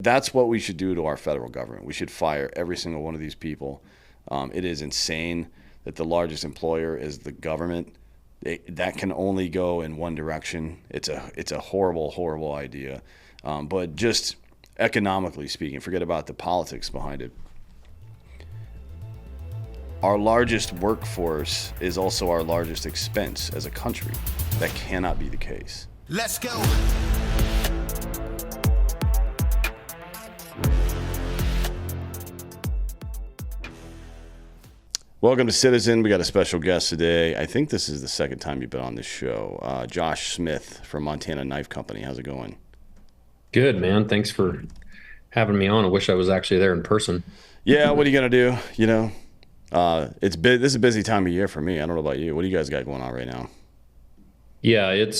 That's what we should do to our federal government. We should fire every single one of these people. It is insane that the largest employer is the government. That can only go in one direction. It's a horrible, horrible idea. But just economically speaking, forget about the politics behind it. Our largest workforce is also our largest expense as a country. That cannot be the case. Let's go. Welcome to Citizen. We got a special guest today. I think this is the second time you've been on this show. Josh Smith from Montana Knife Company. How's it going? Good, man. Thanks for having me on. I wish I was actually there in person. Yeah, what are you going to do? You know, this is a busy time of year for me. I don't know about you. What do you guys got going on right now? Yeah, it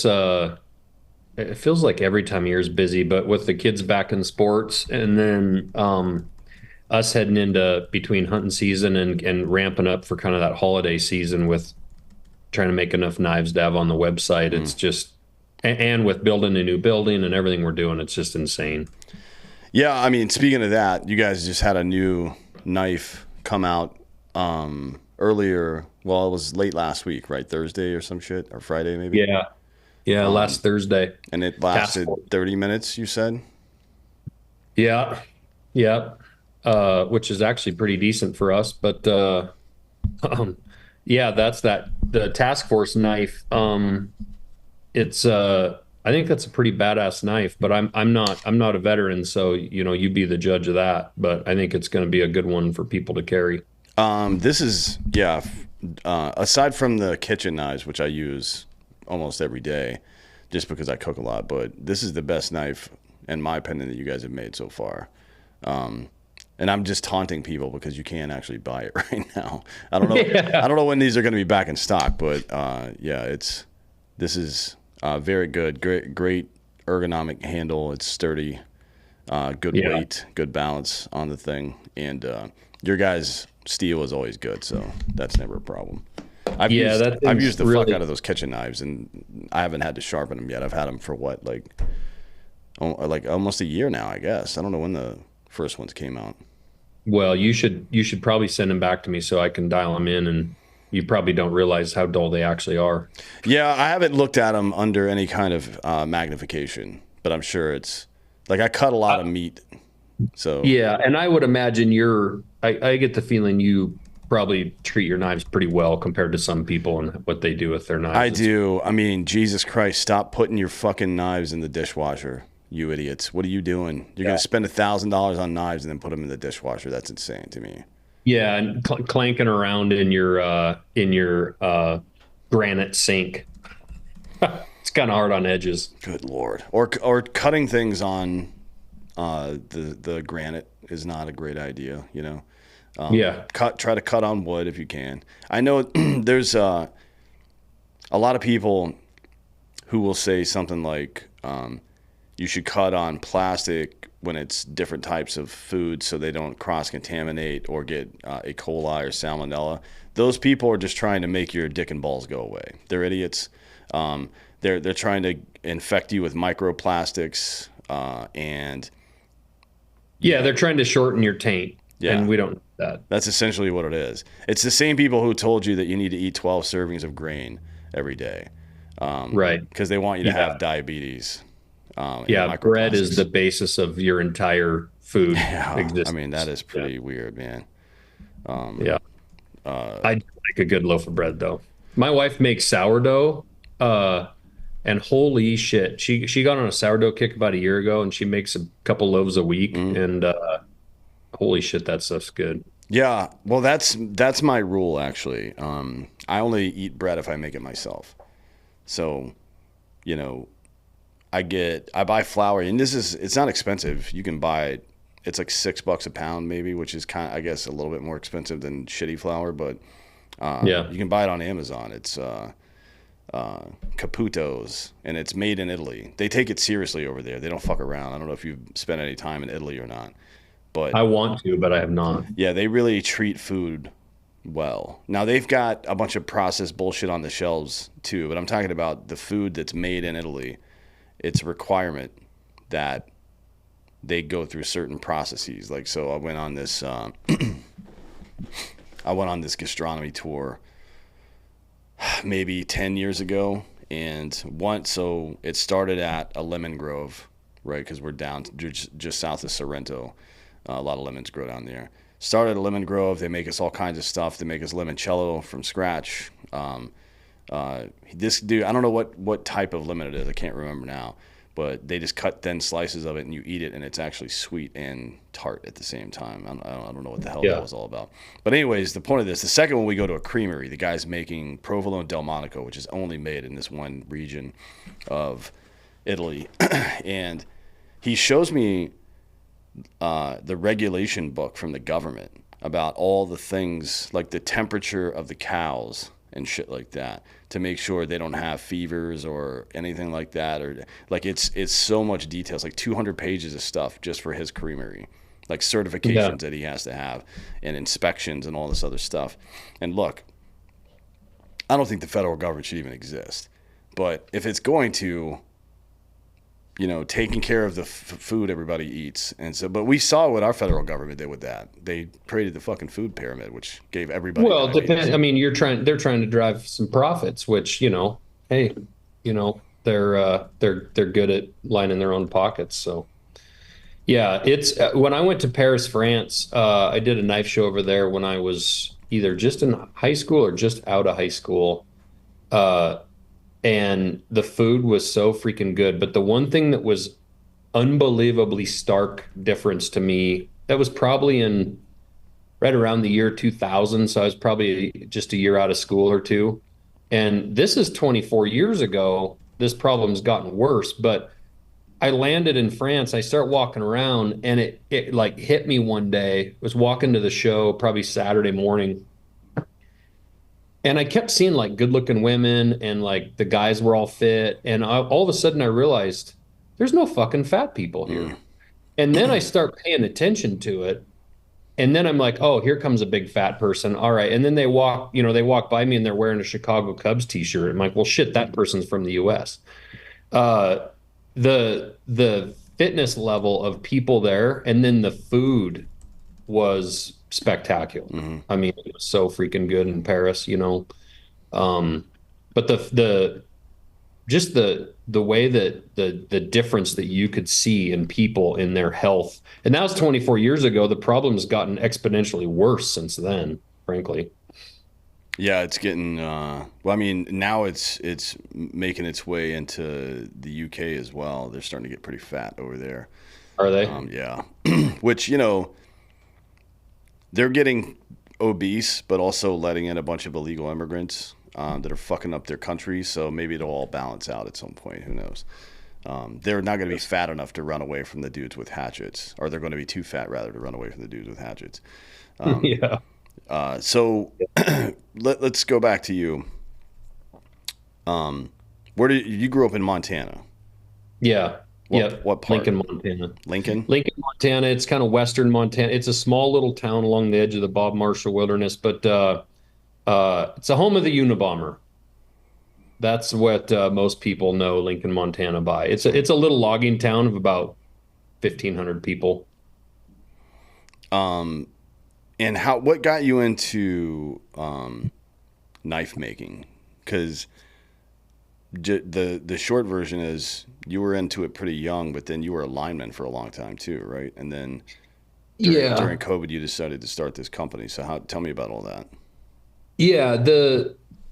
feels like every time of year is busy, but with the kids back in sports and then us heading into between hunting season and ramping up for kind of that holiday season with trying to make enough knives to have on the website. It's just, and with building a new building and everything we're doing, it's just insane. Yeah, I mean, speaking of that, you guys just had a new knife come out earlier. Well, it was late last week, right? Thursday or some shit, or Friday maybe? Yeah, last Thursday. And it lasted 30 minutes, you said? Yeah. Which is actually pretty decent for us. But yeah, that's the task force knife. It's I think that's a pretty badass knife, but I'm not a veteran, so you be the judge of that. But I think it's going to be a good one for people to carry. This is aside from the kitchen knives, which I use almost every day, just because I cook a lot. But this is the best knife, in my opinion, that you guys have made so far. And I'm just taunting people because you can't actually buy it right now. I don't know. I don't know when these are going to be back in stock, but this is very good. Great ergonomic handle. It's sturdy, good weight, good balance on the thing, and your guys' steel is always good, so that's never a problem. I've used the fuck out of those kitchen knives, and I haven't had to sharpen them yet. I've had them for like almost a year now, I guess. I don't know when the first ones came out. Well, you should probably send them back to me so I can dial them in, and you probably don't realize how dull they actually are. Yeah, I haven't looked at them under any kind of magnification, but I'm sure it's like I cut a lot of meat. So yeah, and I would imagine I get the feeling you probably treat your knives pretty well compared to some people and what they do with their knives. I do. I mean, Jesus Christ, stop putting your fucking knives in the dishwasher. You idiots. What are you doing? You're going to spend $1,000 on knives and then put them in the dishwasher. That's insane to me. Yeah, and clanking around in your granite sink. It's kind of hard on edges. Good Lord. Or cutting things on the granite is not a great idea, Try to cut on wood if you can. I know there's a lot of people who will say something like you should cut on plastic when it's different types of food so they don't cross-contaminate or get E. coli or salmonella. Those people are just trying to make your dick and balls go away. They're idiots. They're trying to infect you with microplastics and... Yeah, they're trying to shorten your taint, and we don't do that. That's essentially what it is. It's the same people who told you that you need to eat 12 servings of grain every day. Right. Because they want you to have diabetes. Bread is the basis of your entire food existence. I mean, that is pretty weird, man. I like a good loaf of bread, though. My wife makes sourdough, and holy shit, she got on a sourdough kick about a year ago, and she makes a couple loaves a week, and holy shit, that stuff's good. Yeah, well, that's my rule, actually. I only eat bread if I make it myself. So, I buy flour, and it's not expensive. You can buy it. It's like $6 a pound maybe, which is kind of, I guess, a little bit more expensive than shitty flour, but you can buy it on Amazon. It's Caputo's, and it's made in Italy. They take it seriously over there. They don't fuck around. I don't know if you've spent any time in Italy or not, but I want to, but I have not. Yeah, they really treat food well. Now, they've got a bunch of processed bullshit on the shelves too, but I'm talking about the food that's made in Italy. It's a requirement that they go through certain processes. Like, so I went on this gastronomy tour maybe 10 years ago. And once, so it started at a lemon grove, right? Because we're down just south of Sorrento. A lot of lemons grow down there. Started at a lemon grove. They make us all kinds of stuff. They make us limoncello from scratch. This dude, I don't know what type of lemon it is. I can't remember now. But they just cut thin slices of it and you eat it, and it's actually sweet and tart at the same time. I don't know what the hell that was all about. But anyways, the point of this, the second one, we go to a creamery. The guy's making Provolone Delmonico, which is only made in this one region of Italy. And he shows me the regulation book from the government about all the things, like the temperature of the cows and shit like that, to make sure they don't have fevers or anything like that. Or like it's so much details, like 200 pages of stuff just for his creamery, like certifications that he has to have and inspections and all this other stuff. And look, I don't think the federal government should even exist, but if it's going to, taking care of the food everybody eats. And so, but we saw what our federal government did with that. They created the fucking food pyramid, which gave everybody. Well, it depends. I mean, they're trying to drive some profits, which, hey, they're good at lining their own pockets. So yeah, it's when I went to Paris, France, I did a knife show over there when I was either just in high school or just out of high school. And the food was so freaking good. But the one thing that was unbelievably stark difference to me, that was probably in right around the year 2000. So I was probably just a year out of school or two. And this is 24 years ago. This problem's gotten worse. But I landed in France. I start walking around, and it like hit me one day. I was walking to the show probably Saturday morning. And I kept seeing like good looking women, and like the guys were all fit. And all of a sudden I realized there's no fucking fat people here. And then I start paying attention to it. And then I'm like, oh, here comes a big fat person. All right. And then they walk by me and they're wearing a Chicago Cubs t-shirt. I'm like, well, shit, that person's from the US. The fitness level of people there, and then the food was spectacular. I mean, it was so freaking good in Paris, but the way that the difference that you could see in people in their health, and that was 24 years ago. The problem's gotten exponentially worse since then, frankly. Yeah, it's getting well, I mean, now it's making its way into the UK as well. They're starting to get pretty fat over there. Are they? Yeah. Which, they're getting obese, but also letting in a bunch of illegal immigrants that are fucking up their country. So maybe it'll all balance out at some point. Who knows? They're not going to be fat enough to run away from the dudes with hatchets, or they're going to be too fat, rather, to run away from the dudes with hatchets. Yeah. So let's go back to you. Where did you grew up in Montana? Yeah. What part? Lincoln, Montana. Lincoln, Montana. It's kind of western Montana. It's a small little town along the edge of the Bob Marshall Wilderness, but it's a home of the Unabomber. That's what most people know Lincoln, Montana by. It's a little logging town of about 1,500 people. And what got you into knife making? Because the short version is you were into it pretty young, but then you were a lineman for a long time too, right? And then during COVID, you decided to start this company. So tell me about all that. Yeah,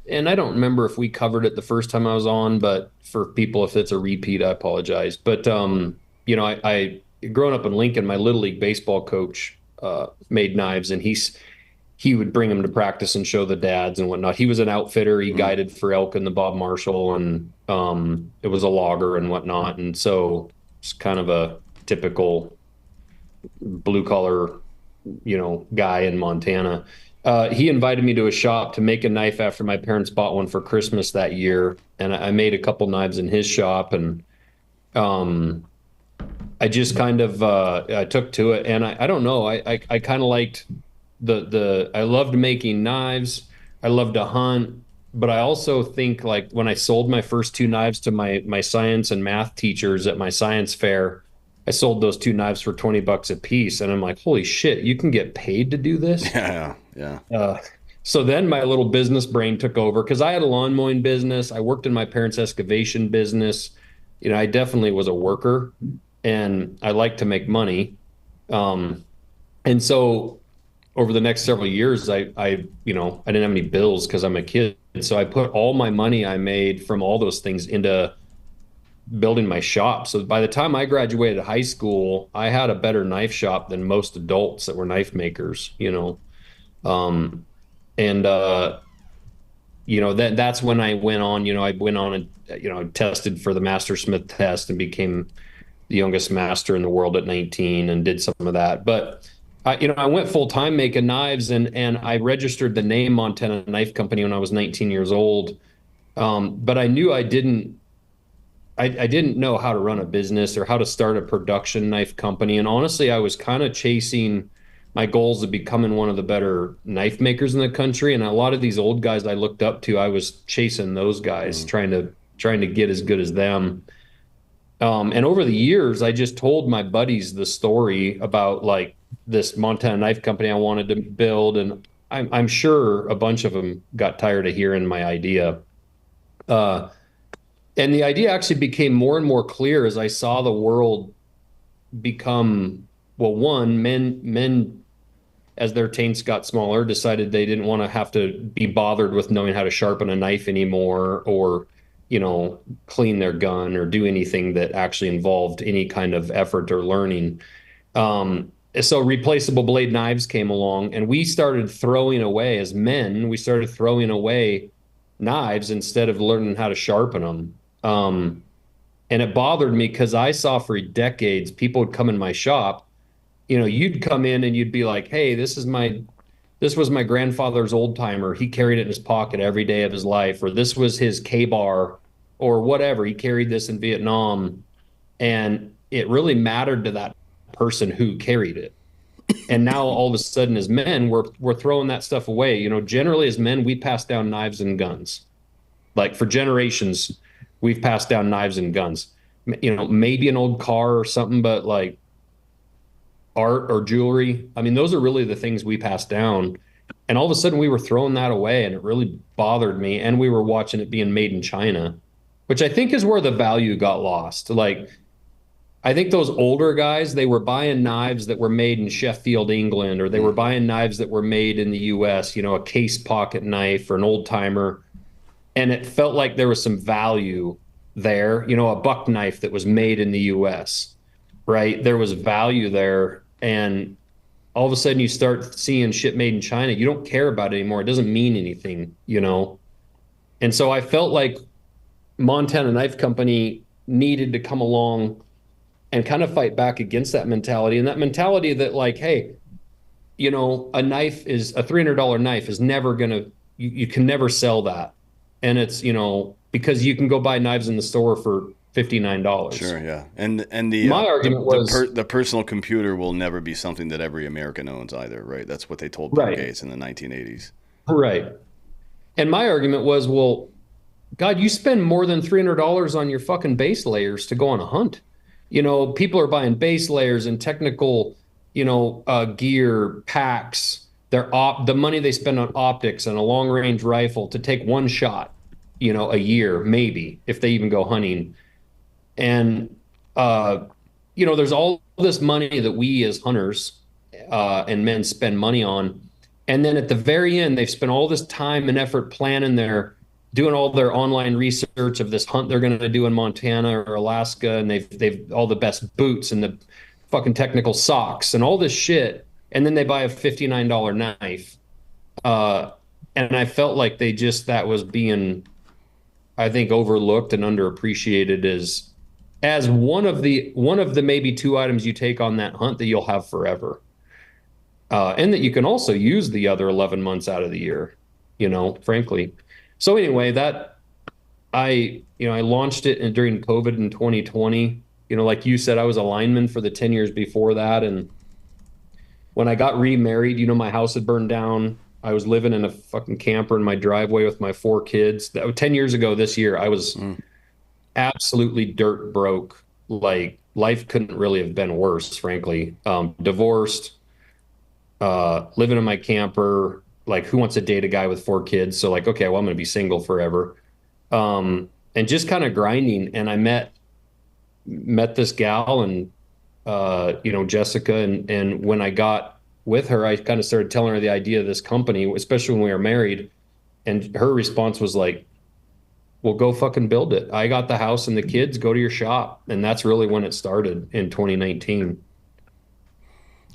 and I don't remember if we covered it the first time I was on, but for people, if it's a repeat, I apologize. But I growing up in Lincoln, my Little League baseball coach made knives, and he would bring them to practice and show the dads and whatnot. He was an outfitter. He guided for elk in the Bob Marshall, and it was a logger and whatnot. And so it's kind of a typical blue collar, guy in Montana. He invited me to a shop to make a knife after my parents bought one for Christmas that year. And I made a couple knives in his shop, and I just kind of I took to it. And I don't know, I kind of liked I loved making knives. I loved to hunt, but I also think, like, when I sold my first two knives to my science and math teachers at my science fair, I sold those two knives for 20 bucks a piece. And I'm like, holy shit, you can get paid to do this? Yeah, yeah. Uh, so then my little business brain took over because I had a lawn mowing business. I worked in my parents' excavation business. I definitely was a worker and I like to make money. Um, and so over the next several years, I didn't have any bills because I'm a kid. So I put all my money I made from all those things into building my shop. So by the time I graduated high school, I had a better knife shop than most adults that were knife makers. Um, and that's when I went on and tested for the master smith test and became the youngest master in the world at 19 and did some of that. But I went full time making knives and I registered the name Montana Knife Company when I was 19 years old. But I knew I didn't know how to run a business or how to start a production knife company. And honestly, I was kind of chasing my goals of becoming one of the better knife makers in the country. And a lot of these old guys I looked up to, I was chasing those guys, Mm. trying to get as good as them. And over the years, I just told my buddies the story about like this Montana Knife Company I wanted to build, and I'm sure a bunch of them got tired of hearing my idea. Uh, and the idea actually became more and more clear as I saw the world become, well, one, men as their taints got smaller, decided they didn't want to have to be bothered with knowing how to sharpen a knife anymore or, clean their gun or do anything that actually involved any kind of effort or learning. So replaceable blade knives came along, and we started throwing away, as men, we started throwing away knives instead of learning how to sharpen them. And it bothered me because I saw for decades people would come in my shop. You'd come in and you'd be like, hey, this was my grandfather's old timer. He carried it in his pocket every day of his life, or this was his K-bar or whatever. He carried this in Vietnam. And it really mattered to that person who carried it. And now all of a sudden, as men, we're throwing that stuff away. Generally as men, we pass down knives and guns. Like for generations, we've passed down knives and guns. Maybe an old car or something, but like art or jewelry. I mean, those are really the things we passed down. And all of a sudden we were throwing that away and it really bothered me. And we were watching it being made in China, which I think is where the value got lost. Like, I think those older guys, they were buying knives that were made in Sheffield, England, or they were buying knives that were made in the US, a case pocket knife or an old timer. And it felt like there was some value there, a buck knife that was made in the US, right? There was value there. And all of a sudden you start seeing shit made in China. You don't care about it anymore. It doesn't mean anything. And so I felt like Montana Knife Company needed to come along and kind of fight back against that mentality. And that mentality that like, hey, a $300 knife is never gonna, you can never sell that. And it's, because you can go buy knives in the store for $59. Sure, yeah. And the My argument was the personal computer will never be something that every American owns either, right? That's what they told Bill right, Gates in the 1980s. right. And my argument was, well, God, you spend more than $300 on your fucking base layers to go on a hunt. People are buying base layers and technical, gear, packs. The money they spend on optics and a long range rifle to take one shot, a year, maybe, if they even go hunting. And, there's all this money that we as hunters and men spend money on. And then at the very end, they've spent all this time and effort doing all their online research of this hunt they're going to do in Montana or Alaska. And they've all the best boots and the fucking technical socks and all this shit. And then they buy a $59 knife. And I felt like that was being, I think, overlooked and underappreciated as one of the maybe two items you take on that hunt that you'll have forever. And that you can also use the other 11 months out of the year, frankly. So anyway, I launched it during COVID in 2020. Like you said, I was a lineman for the 10 years before that. And when I got remarried, my house had burned down. I was living in a fucking camper in my driveway with my 4 kids. That 10 years ago this year, I was absolutely dirt broke, like life couldn't really have been worse, frankly. Divorced, living in my camper, like who wants to date a guy with 4 kids? So like, okay, well, I'm going to be single forever. And just kind of grinding. And I met this gal and, Jessica. And when I got with her, I kind of started telling her the idea of this company, especially when we were married. And her response was like, well, go fucking build it. I got the house and the kids, go to your shop. And that's really when it started in 2019.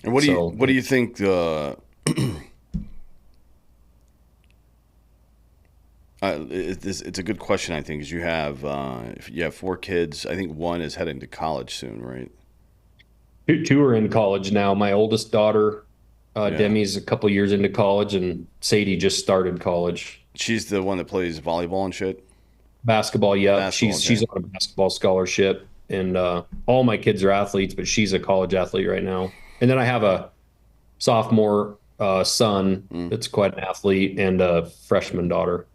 And what do you think it's a good question, I think, because if you have 4 kids, I think one is heading to college soon, right? Two are in college now. My oldest daughter, Yeah. Demi's a couple years into college, and Sadie just started college. She's the one that plays volleyball and shit. Basketball, yeah. Basketball, She's okay. on a basketball scholarship, and all my kids are athletes, but she's a college athlete right now. And then I have a sophomore son Mm. that's quite an athlete, and a freshman daughter,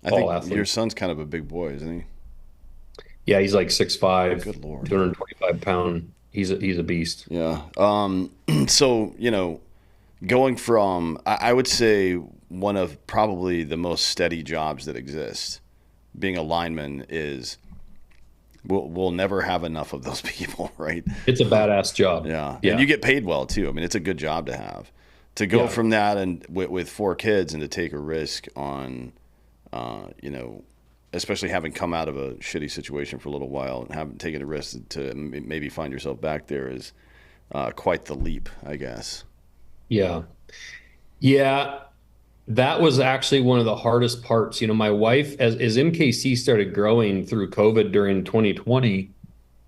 I all think your athletes. son's kind of a big boy, isn't he? Yeah, he's like 6'5", Good Lord. 225 pound. He's a beast. Yeah. So, going from, I would say, one of probably the most steady jobs that exist, being a lineman is, we'll never have enough of those people, right? It's a badass job. Yeah. And Yeah, you get paid well, too. I mean, it's a good job to have. To go yeah. from that and with 4 kids and to take a risk on, especially having come out of a shitty situation for a little while and having taken a risk to maybe find yourself back there is quite the leap, I guess. Yeah. Yeah. That was actually one of the hardest parts. My wife, as MKC started growing through COVID during 2020,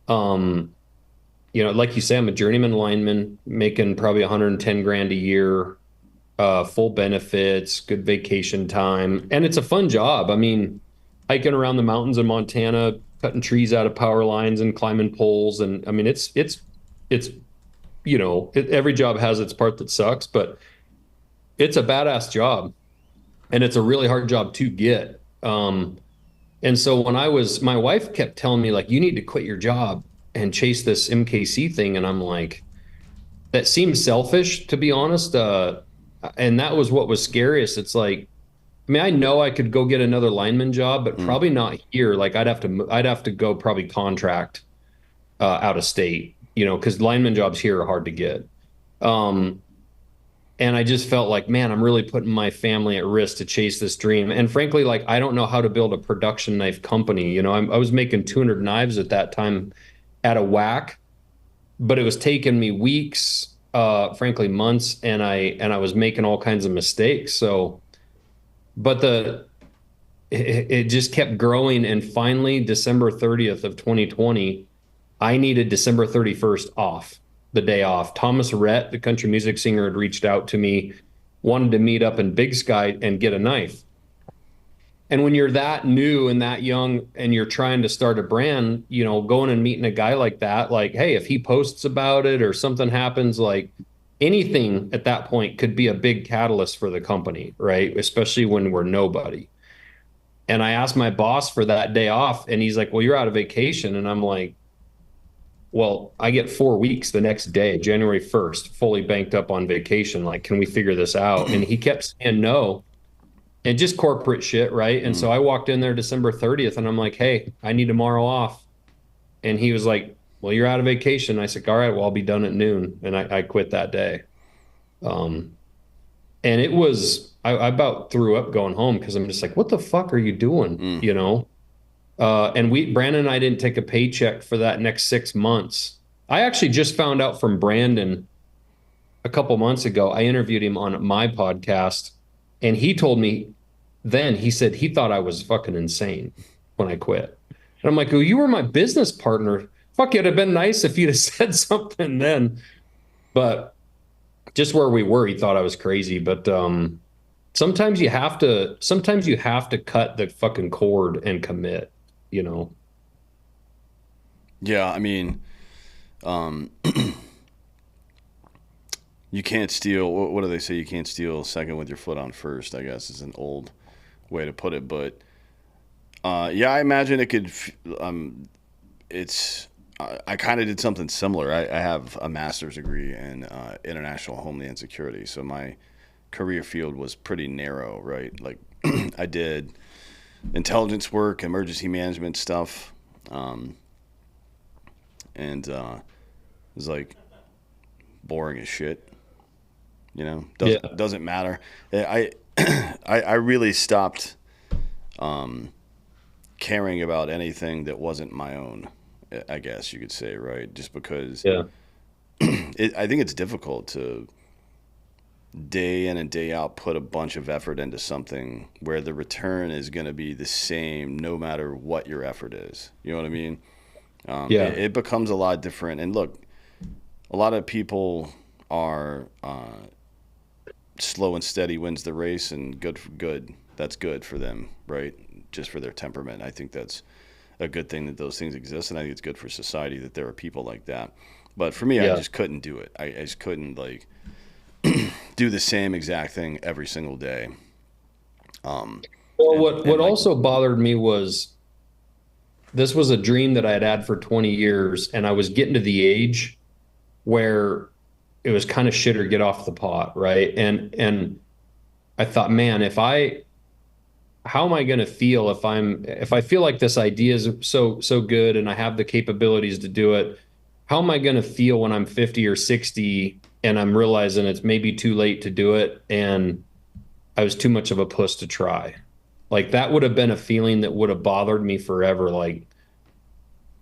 like you say, I'm a journeyman lineman making probably 110 grand a year, full benefits, good vacation time. And it's a fun job. I mean, hiking around the mountains in Montana, cutting trees out of power lines and climbing poles. And I mean, it's, every job has its part that sucks, but it's a badass job and it's a really hard job to get. And so my wife kept telling me like, you need to quit your job and chase this MKC thing. And I'm like, that seems selfish, to be honest. And that was what was scariest. It's like, I mean, I know I could go get another lineman job, but Mm. probably not here. Like I'd have to go probably contract out of state, because lineman jobs here are hard to get. Um, and I just felt like, man, I'm really putting my family at risk to chase this dream. And frankly, like I don't know how to build a production knife company. I was making 200 knives at that time at a whack, but it was taking me weeks, frankly, months, and I was making all kinds of mistakes. So, but it just kept growing, and finally, December 30th of 2020, I needed December 31st off, the day off. Thomas Rhett, the country music singer, had reached out to me, wanted to meet up in Big Sky and get a knife. And when you're that new and that young and you're trying to start a brand, going and meeting a guy like that, like, hey, if he posts about it or something happens, like anything at that point could be a big catalyst for the company, right? Especially when we're nobody. And I asked my boss for that day off, and he's like, well, you're out of vacation. And I'm like, well, I get 4 weeks the next day, January 1st, fully banked up on vacation. Like, can we figure this out? And he kept saying no. And just corporate shit, right? And Mm. so I walked in there December 30th and I'm like, hey, I need tomorrow off. And he was like, well, you're out of vacation. I said, all right, well, I'll be done at noon. And I quit that day. Um, and it was, I about threw up going home because I'm just like, what the fuck are you doing? Mm. And Brandon and I didn't take a paycheck for that next 6 months. I actually just found out from Brandon a couple months ago. I interviewed him on my podcast, and he told me then, he said he thought I was fucking insane when I quit. And I'm like, well, you were my business partner. Fuck, it'd have been nice if you'd have said something then. But just where we were, he thought I was crazy. But sometimes you have to cut the fucking cord and commit, you know. Yeah, I mean, um, you can't steal. What do they say? You can't steal second with your foot on first, I guess is an old way to put it. But yeah, I imagine it could. It's. I kind of did something similar. I have a master's degree in international homeland security, so my career field was pretty narrow, right? Like I did intelligence work, emergency management stuff, um, and it was like boring as shit. You know, Yeah. doesn't matter. I really stopped caring about anything that wasn't my own. I guess you could say, right? Just because Yeah. I think it's difficult to day in and day out put a bunch of effort into something where the return is going to be the same no matter what your effort is. You know what I mean? Yeah. It becomes a lot different. And look, a lot of people are slow and steady wins the race, and good for good. That's good for them, right? Just for their temperament. I think that's a good thing that those things exist, and I think it's good for society that there are people like that. But for me, I Yeah. just couldn't do it. I just couldn't like do the same exact thing every single day. Um, Well, and what like, also bothered me was this was a dream that I had for 20 years, and I was getting to the age where it was kind of shit or get off the pot, right? And I thought, man, if I how am I going to feel if I feel like this idea is so good and I have the capabilities to do it? How am I going to feel when I'm 50 or 60 and I'm realizing it's maybe too late to do it and I was too much of a puss to try? Like that would have been a feeling that would have bothered me forever. Like,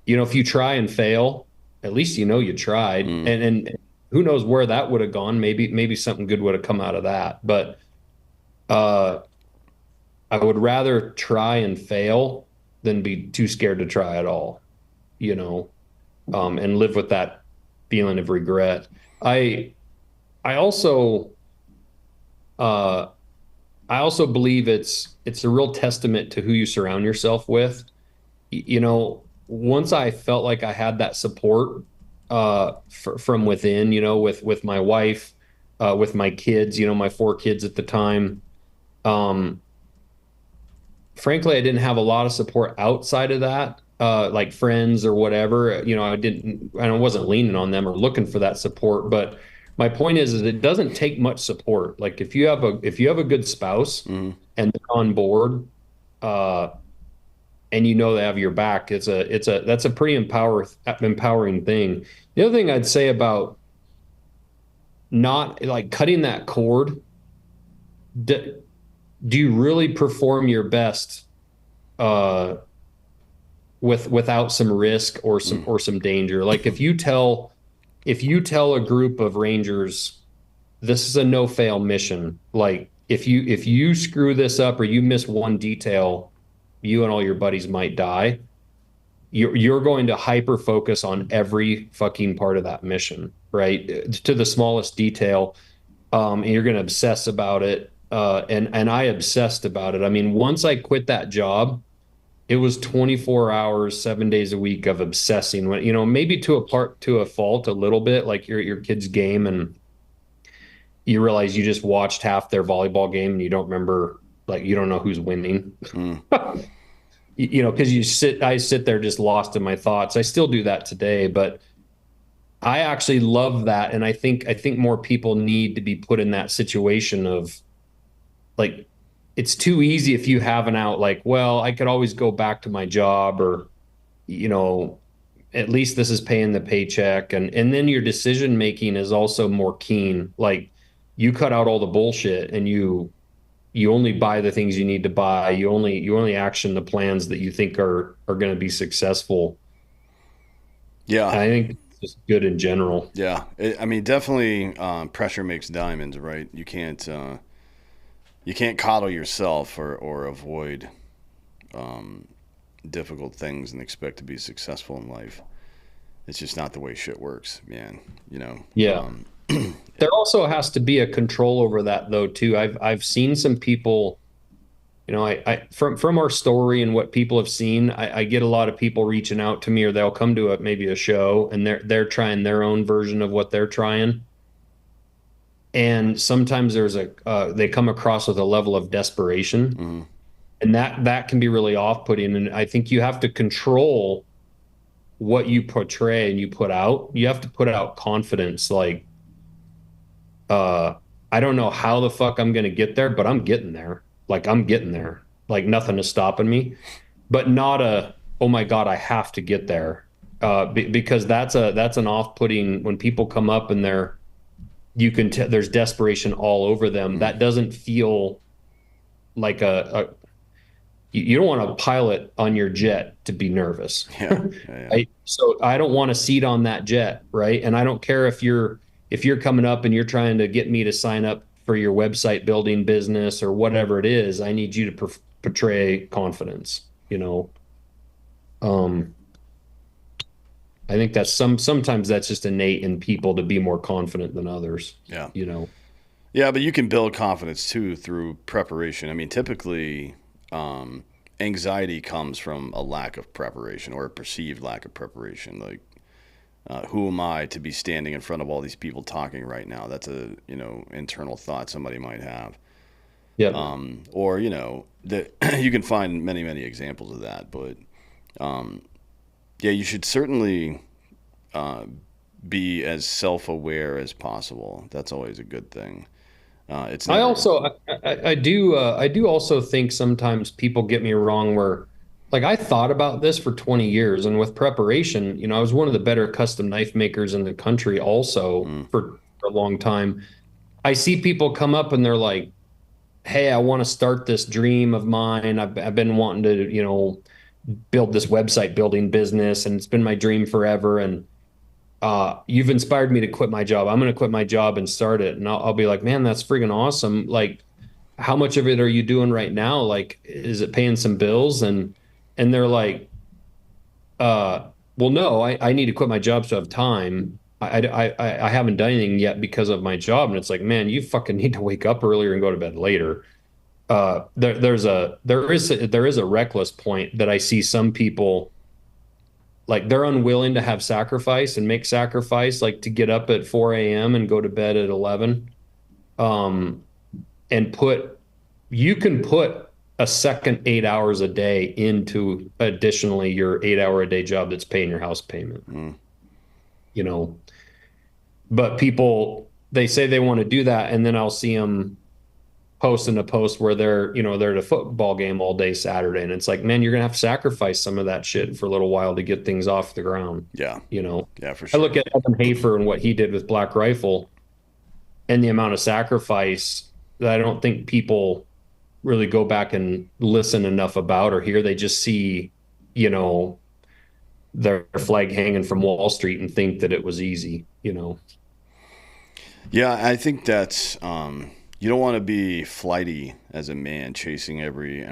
if you try and fail, at least you tried. mm, And who knows where that would have gone? Maybe something good would have come out of that. But uh I would rather try and fail than be too scared to try at all, you know, and live with that feeling of regret. I I also uh I also believe it's a real testament to who you surround yourself with. Once I felt like I had that support from within, with my wife, with my kids, my four kids at the time. Um, Frankly, I didn't have a lot of support outside of that, like friends or whatever. I wasn't leaning on them or looking for that support. But my point is it doesn't take much support. Like if you have a good spouse mm, and they're on board, uh, and they have your back, that's a pretty empowering thing. The other thing I'd say about not like cutting that cord, do, do you really perform your best uh, without some risk or some mm. or some danger? Like if you tell a group of Rangers this is a no fail mission, like if you screw this up or you miss one detail, you and all your buddies might die. You're going to hyper focus on every fucking part of that mission, right? To the smallest detail. And you're going to obsess about it. And I obsessed about it. I mean, once I quit that job, it was 24 hours, 7 days a week of obsessing. When maybe to a fault a little bit, like your kid's game, and you realize you just watched half their volleyball game and you don't remember, like you don't know who's winning. Mm. Because I sit there just lost in my thoughts. I still do that today, but I actually love that, and I think more people need to be put in that situation of like it's too easy if you have an out like, well, I could always go back to my job, or you know at least this is paying the paycheck, and then your decision making is also more keen. Like you cut out all the bullshit and you only buy the things you need to buy. You only action the plans that you think are going to be successful. Yeah, And I think it's just good in general. yeah. I mean, definitely, pressure makes diamonds, right? You can't coddle yourself or avoid difficult things and expect to be successful in life. It's just not the way shit works, man. You know. Yeah. There also has to be a control over that though too. I've seen some people, I from our story and what people have seen, I get a lot of people reaching out to me, or they'll come to maybe a show and they're trying their own version of what they're trying. And sometimes they come across with a level of desperation, Mhm. and that can be really off-putting. And I think you have to control what you portray and you put out, you have to put out confidence. Like, uh, I don't know how the fuck I'm gonna get there, but I'm getting there. Like I'm getting there. Like nothing is stopping me. But not a, oh my God, I have to get there. Because that's an off-putting when people come up and you can tell there's desperation all over them. Mm. That doesn't feel like you don't want a pilot on your jet to be nervous. Yeah, yeah, yeah. Right? So I don't want a seat on that jet, right? And I don't care if you're coming up and you're trying to get me to sign up for your website building business or whatever it is. I need you to portray confidence, you know. Um, I think sometimes that's just innate in people to be more confident than others, Yeah. you know. Yeah, but you can build confidence too through preparation. I mean, typically, um, anxiety comes from a lack of preparation or a perceived lack of preparation. Like, who am I to be standing in front of all these people talking right now? That's a, internal thought somebody might have. Yeah. Or, that you can find many, many examples of that. But yeah, you should certainly uh, be as self-aware as possible. That's always a good thing. It's I never, also I do also think sometimes people get me wrong where like I thought about this for 20 years and with preparation, I was one of the better custom knife makers in the country also mm, for a long time. I see people come up and they're like, "Hey, I want to start this dream of mine. I've been wanting to, build this website building business and it's been my dream forever and you've inspired me to quit my job. I'm going to quit my job and start it." And I'll be like, man, that's friggin' awesome. Like, how much of it are you doing right now? Like, is it paying some bills? And they're like, well, no, I need to quit my job to have time. I haven't done anything yet because of my job. And it's like, man, you fucking need to wake up earlier and go to bed later. There is a reckless point that I see some people like they're unwilling to have sacrifice and make sacrifice like to get up at 4 a.m. and go to bed at 11 um and put you can put a second 8 hours a day into additionally your 8 hour a day job that's paying your house payment, mm. you know. But people, they say they want to do that and then I'll see them posting a post where they're at a football game all day Saturday, and it's like, man, you're gonna have to sacrifice some of that shit for a little while to get things off the ground. Yeah, You know, yeah, for I look sure. at Evan Hafer and what he did with Black Rifle and the amount of sacrifice that I don't think people really go back and listen enough about or hear. They just see, you know, their flag hanging from Wall Street and think that it was easy, you know. Yeah, I think that's you don't want to be flighty as a man, chasing every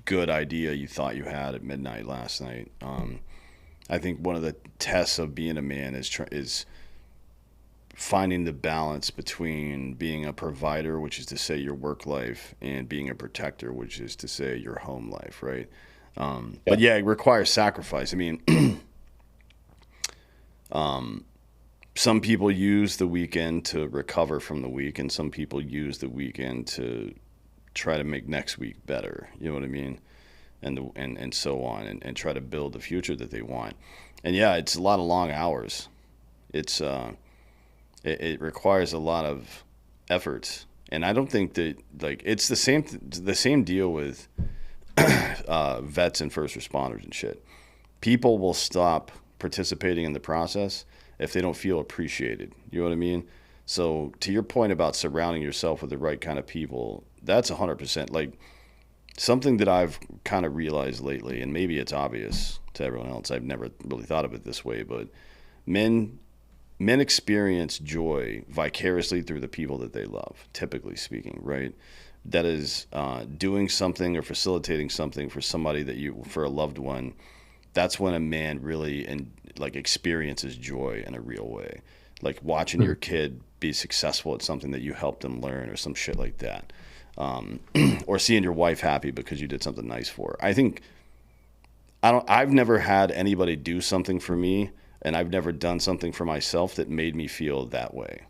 good idea you thought you had at midnight last night. I think one of the tests of being a man is finding the balance between being a provider, which is to say your work life, and being a protector, which is to say your home life, right? Yeah. But yeah, it requires sacrifice. I mean, some people use the weekend to recover from the week, and some people use the weekend to try to make next week better. You know what I mean? And so on, and try to build the future that they want. And yeah, it's a lot of long hours. It's it requires a lot of effort, and I don't think that like it's the same deal with vets and first responders and shit. People will stop participating in the process if they don't feel appreciated. You know what I mean? So to your point about surrounding yourself with the right kind of people, that's 100% like something that I've kind of realized lately, and maybe it's obvious to everyone else. I've never really thought of it this way, but men men experience joy vicariously through the people that they love, typically speaking, right? That is doing something or facilitating something for somebody for a loved one. That's when a man really like experiences joy in a real way. Like watching your kid be successful at something that you helped them learn or some shit like that. Or seeing your wife happy because you did something nice for her. I've never had anybody do something for me, and I've never done something for myself that made me feel that way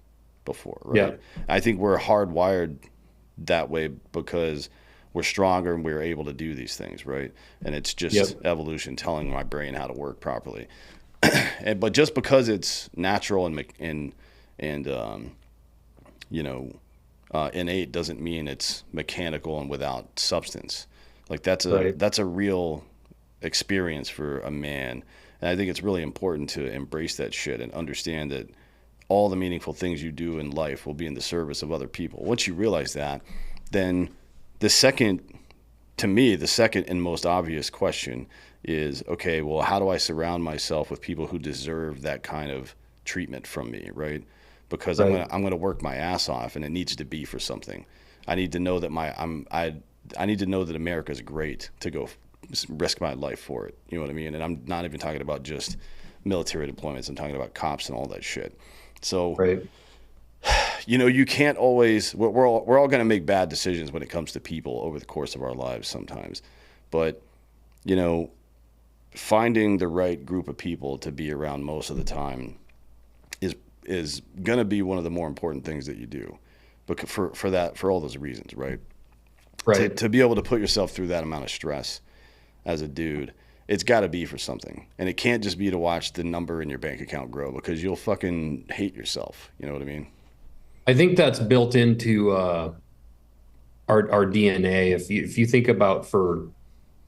before, right? Yeah. I think we're hardwired that way because we're stronger and we're able to do these things, right? And it's just Yep. evolution telling my brain how to work properly. But just because it's natural and you know, innate doesn't mean it's mechanical and without substance. Like Right. that's a real experience for a man. And I think it's really important to embrace that shit and understand that all the meaningful things you do in life will be in the service of other people. Once you realize that, then the second, to me, the second and most obvious question is, okay, well, how do I surround myself with people who deserve that kind of treatment from me, right? Because Right. I'm gonna work my ass off, and it needs to be for something. I need to know that I need to know that America is great to go risk my life for it. You know what I mean? And I'm not even talking about just military deployments. I'm talking about cops and all that shit. So, Right. you can't always. We're all going to make bad decisions when it comes to people over the course of our lives sometimes, but you know, finding the right group of people to be around most of the time is going to be one of the more important things that you do, but for all those reasons, right? To Right. to be able to put yourself through that amount of stress as a dude, it's got to be for something. And it can't just be to watch the number in your bank account grow because you'll fucking hate yourself. You know what I mean? I think that's built into our DNA. If you think about for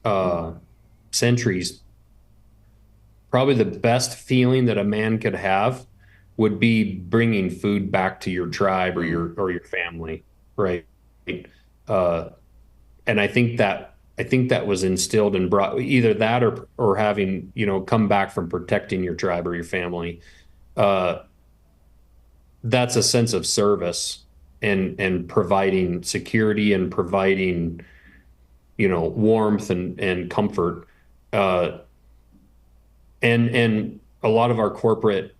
uh, centuries, probably the best feeling that a man could have would be bringing food back to your tribe or Mm. your family, right? Uh, and I think that was instilled and brought either that or having come back from protecting your tribe or your family. Uh, that's a sense of service and providing security and providing warmth and comfort. Uh, and a lot of our corporate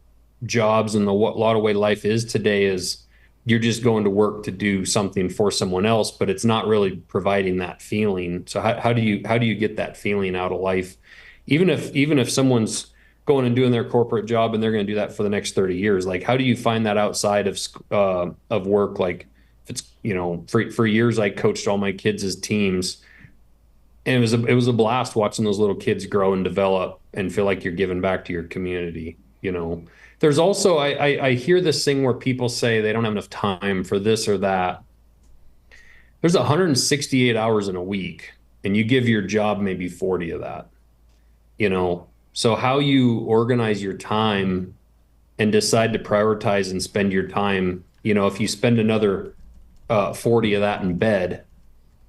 jobs and a lot of way life is today is you're just going to work to do something for someone else, but it's not really providing that feeling. So how do you get that feeling out of life, even if someone's going and doing their corporate job and they're going to do that for the next 30 years? Like, how do you find that outside of work? Like, if it's for years I coached all my kids as teams, and it was a blast watching those little kids grow and develop and feel like you're giving back to your community. There's also I hear this thing where people say they don't have enough time for this or that. There's 168 hours in a week, and you give your job maybe 40 of that. So how you organize your time and decide to prioritize and spend your time, if you spend another 40 of that in bed,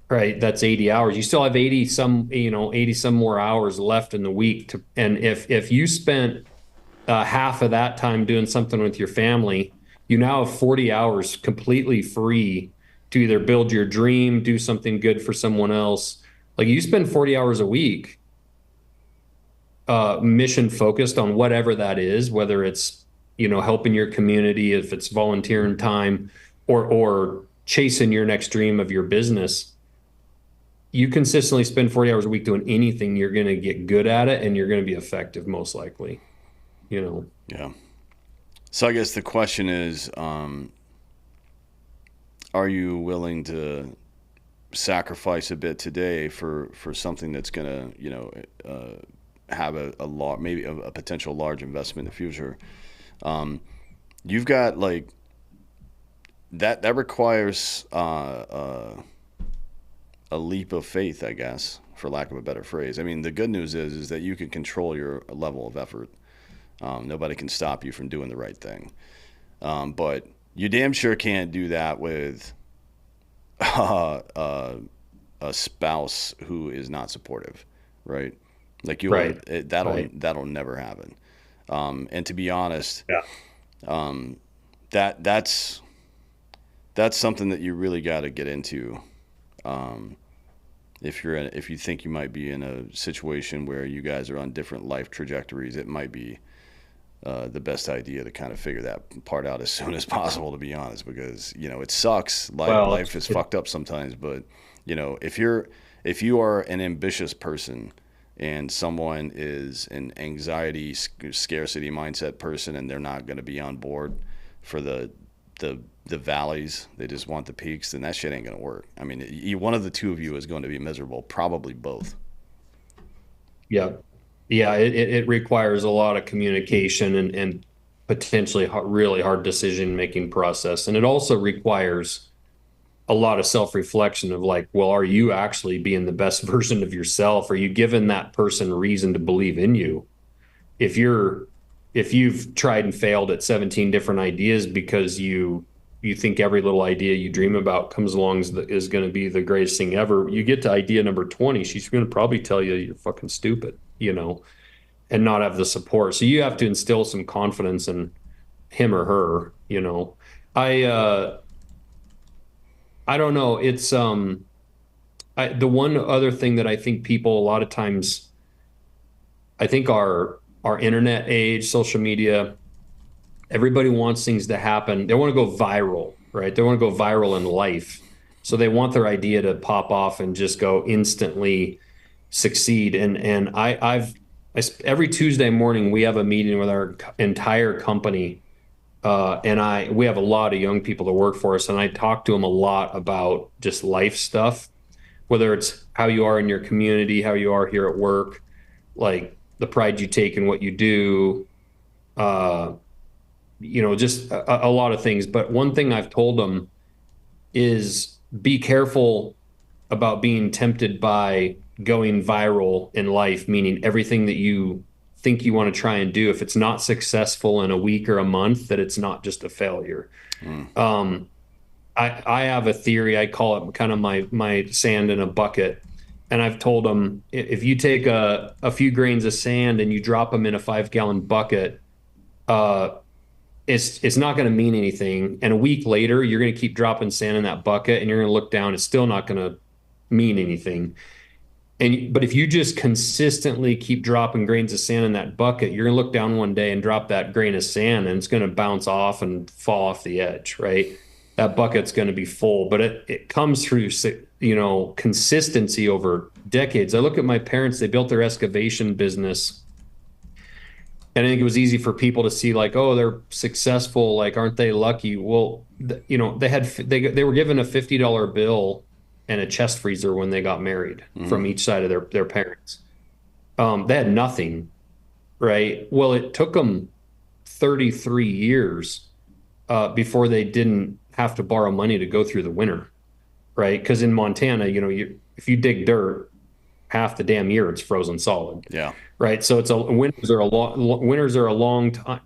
right? That's 80 hours. You still have 80 some more hours left in the week and if you spent half of that time doing something with your family, you now have 40 hours completely free to either build your dream, do something good for someone else. Like, you spend 40 hours a week, mission focused on whatever that is, whether it's, helping your community, if it's volunteering time or chasing your next dream of your business. You consistently spend 40 hours a week doing anything, you're going to get good at it and you're going to be effective, most likely, you know. Yeah. So I guess the question is, are you willing to sacrifice a bit today for something that's gonna, have maybe a potential large investment in the future? You've got like that requires a leap of faith, I guess, for lack of a better phrase. I mean, the good news is that you can control your level of effort. Nobody can stop you from doing the right thing. But you damn sure can't do that with uh, uh, a spouse who is not supportive, right? Like Right. that'll never happen. And to be honest, Yeah. um, that's something that you really got to get into. Um, if you think you might be in a situation where you guys are on different life trajectories, it might be the best idea to kind of figure that part out as soon as possible, to be honest, because it sucks. Well, Life is fucked up sometimes, but if you are an ambitious person and someone is an anxiety scarcity mindset person and they're not going to be on board for the the valleys. They just want the peaks, then that shit ain't gonna work. I mean, one of the two of you is going to be miserable. Probably both. Yeah. Yeah. It requires a lot of communication and potentially really hard decision making process. And it also requires a lot of self-reflection of like, well, are you actually being the best version of yourself? Are you giving that person reason to believe in you? If you're if you've tried and failed at 17 different ideas because you think every little idea you dream about comes along is going to be the greatest thing ever, you get to idea number 20, she's going to probably tell you you're fucking stupid, and not have the support. So you have to instill some. In him or her. I don't know. It's the one other thing that I think people a lot of times, I think our internet age, social media, everybody wants things to happen. They want to go viral, right? They want to go viral in life. So they want their idea to pop off and just go instantly succeed. And every Tuesday morning we have a meeting with our entire company. We have a lot of young people that work for us, and I talk to them a lot about just life stuff, whether it's how you are in your community, how you are here at work, like the pride you take in what you do, just a lot of things. But one thing I've told them is be careful about being tempted by going viral in life, meaning everything that you think you want to try and do, if it's not successful in a week or a month, that it's not just a failure. I have a theory. I call it kind of my sand in a bucket. And I've told them, if you take a few grains of sand and you drop them in a 5-gallon bucket, it's not going to mean anything. And a week later, you're going to keep dropping sand in that bucket and you're going to look down. It's still not going to mean anything. But if you just consistently keep dropping grains of sand in that bucket, you're going to look down one day and drop that grain of sand and it's going to bounce off and fall off the edge, right? That bucket's going to be full, but it comes through, consistency over decades. I look at my parents, they built their excavation business. And I think it was easy for people to see like, oh, they're successful. Like, aren't they lucky? Well, they were given a $50 bill and a chest freezer when they got married from each side of their parents. They had nothing, right? Well, it took them 33 years before they didn't have to borrow money to go through the winter, right? Because in Montana, if you dig dirt, half the damn year it's frozen solid. Yeah. Right. So winters are a long time,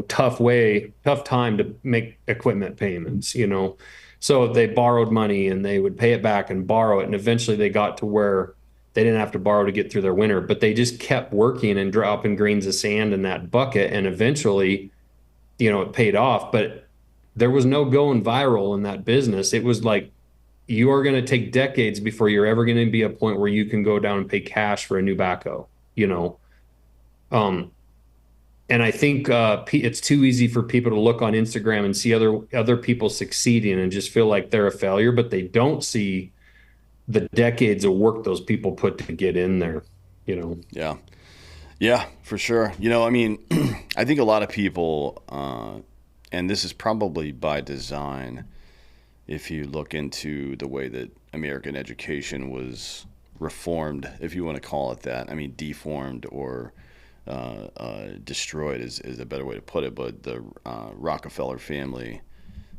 tough time to make equipment payments, So they borrowed money and they would pay it back and borrow it. And eventually they got to where they didn't have to borrow to get through their winter, but they just kept working and dropping grains of sand in that bucket. And eventually, it paid off, but there was no going viral in that business. It was like, you are going to take decades before you're ever going to be a point where you can go down and pay cash for a new backhoe, And I think it's too easy for people to look on Instagram and see other people succeeding and just feel like they're a failure, but they don't see the decades of work those people put to get in there, Yeah. Yeah, for sure. I think a lot of people, and this is probably by design, if you look into the way that American education was reformed, if you want to call it that. I mean, deformed or destroyed is a better way to put it. But the Rockefeller family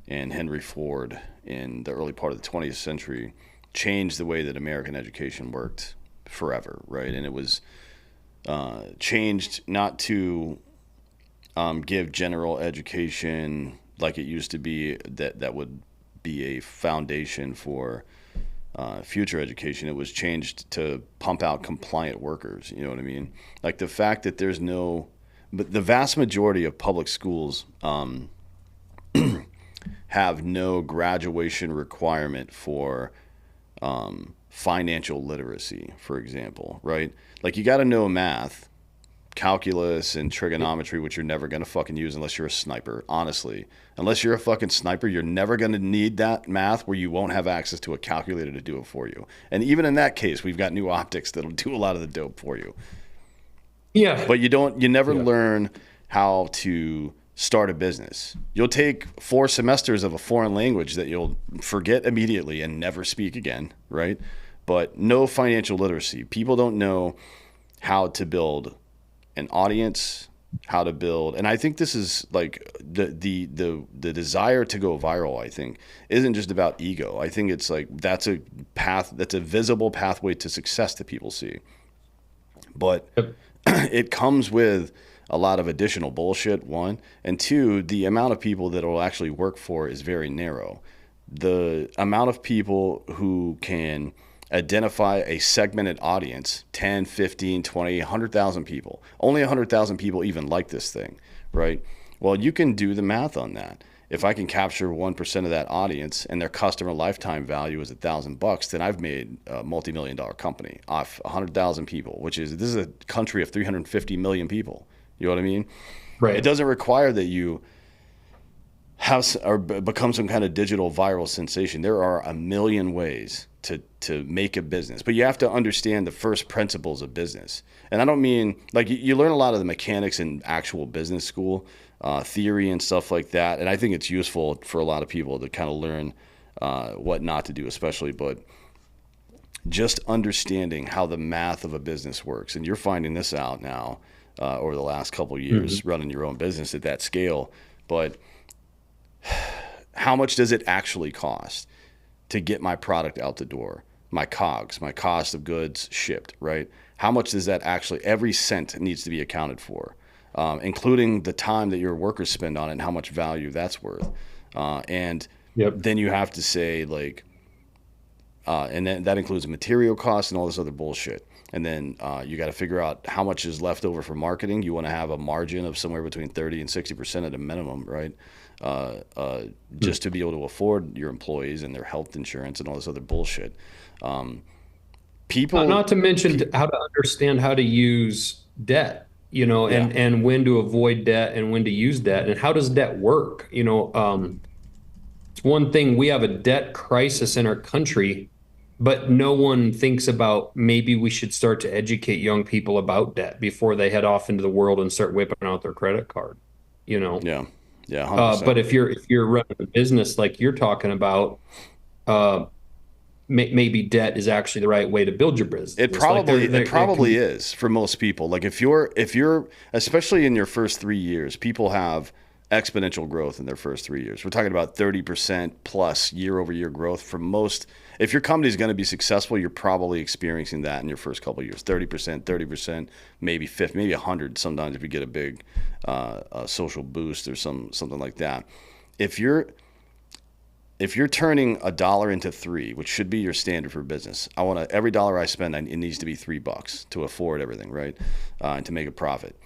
and Henry Ford in the early part of the 20th century changed the way that American education worked forever, right? And it was changed not to give general education like it used to be that would be a foundation for future education. It was changed to pump out compliant workers. You know what I mean? Like the fact that but the vast majority of public schools have no graduation requirement for financial literacy, for example, right? Like you got to know math, calculus, and trigonometry, which you're never going to fucking use unless you're a sniper, honestly. Unless you're a fucking sniper, you're never going to need that math where you won't have access to a calculator to do it for you. And even in that case, we've got new optics that'll do a lot of the dope for you. Yeah. But you never learn how to start a business. You'll take 4 semesters of a foreign language that you'll forget immediately and never speak again, right? But no financial literacy. People don't know how to build an audience, how to build, and I think this is like the desire to go viral, I think, isn't just about ego. I think it's like that's a path, that's a visible pathway to success that people see. But Yep. it comes with a lot of additional bullshit, one, and two, the amount of people that it will actually work for is very narrow. The amount of people who can identify a segmented audience, 10, 15, 20, 100,000 people. Only 100,000 people even like this thing, right? Well, you can do the math on that. If I can capture 1% of that audience and their customer lifetime value is $1,000, then I've made a multi-million-dollar company off 100,000 people, this is a country of 350 million people. You know what I mean? Right. It doesn't require that you have or become some kind of digital viral sensation. There are a million ways to make a business, but you have to understand the first principles of business. And I don't mean like you learn a lot of the mechanics in actual business school, theory and stuff like that. And I think it's useful for a lot of people to kind of learn what not to do, especially, but just understanding how the math of a business works. And you're finding this out now over the last couple of years, running your own business at that scale. But how much does it actually cost to get my product out the door? My COGS, my cost of goods shipped, right? How much does that actually, every cent needs to be accounted for, including the time that your workers spend on it and how much value that's worth. And Yep. then you have to say like, and then that includes material costs and all this other bullshit. And then you got to figure out how much is left over for marketing. You want to have a margin of somewhere between 30 and 60% at a minimum, right? Just to be able to afford your employees and their health insurance and all this other bullshit. People, Not to mention how to understand how to use debt, Yeah. and when to avoid debt and when to use debt and how does debt work? It's one thing, we have a debt crisis in our country, but no one thinks about maybe we should start to educate young people about debt before they head off into the world and start whipping out their credit card, yeah, yeah, 100%. But if you're running a business like you're talking about, maybe debt is actually the right way to build your business. It probably is for most people. Like if you're especially in your first 3 years, people have exponential growth in their first 3 years. We're talking about 30% plus year over year growth for most. If your company is going to be successful, you're probably experiencing that in your first couple of years. 30%, maybe 50, maybe 100 sometimes if you get a big social boost or something like that. If you're turning $1 into $3, which should be your standard for business, every dollar I spend, it needs to be $3 to afford everything, right? And to make a profit.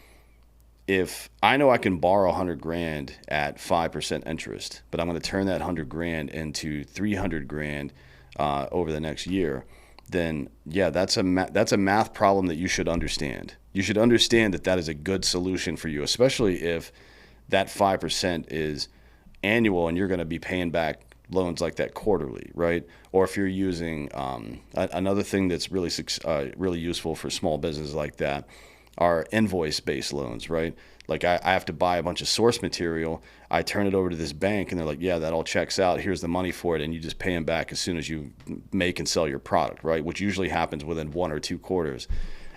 If I know I can borrow 100 grand at 5% interest, but I'm going to turn that 100 grand into 300 grand over the next year, then yeah, that's a math problem that you should understand. You should understand that is a good solution for you, especially if that 5% is annual and you're going to be paying back loans like that quarterly, right? Or if you're using another thing that's really useful for small businesses like that are invoice-based loans, right? Like I have to buy a bunch of source material, I turn it over to this bank, and they're like, yeah, that all checks out. Here's the money for it, and you just pay them back as soon as you make and sell your product, right? Which usually happens within 1 or 2 quarters.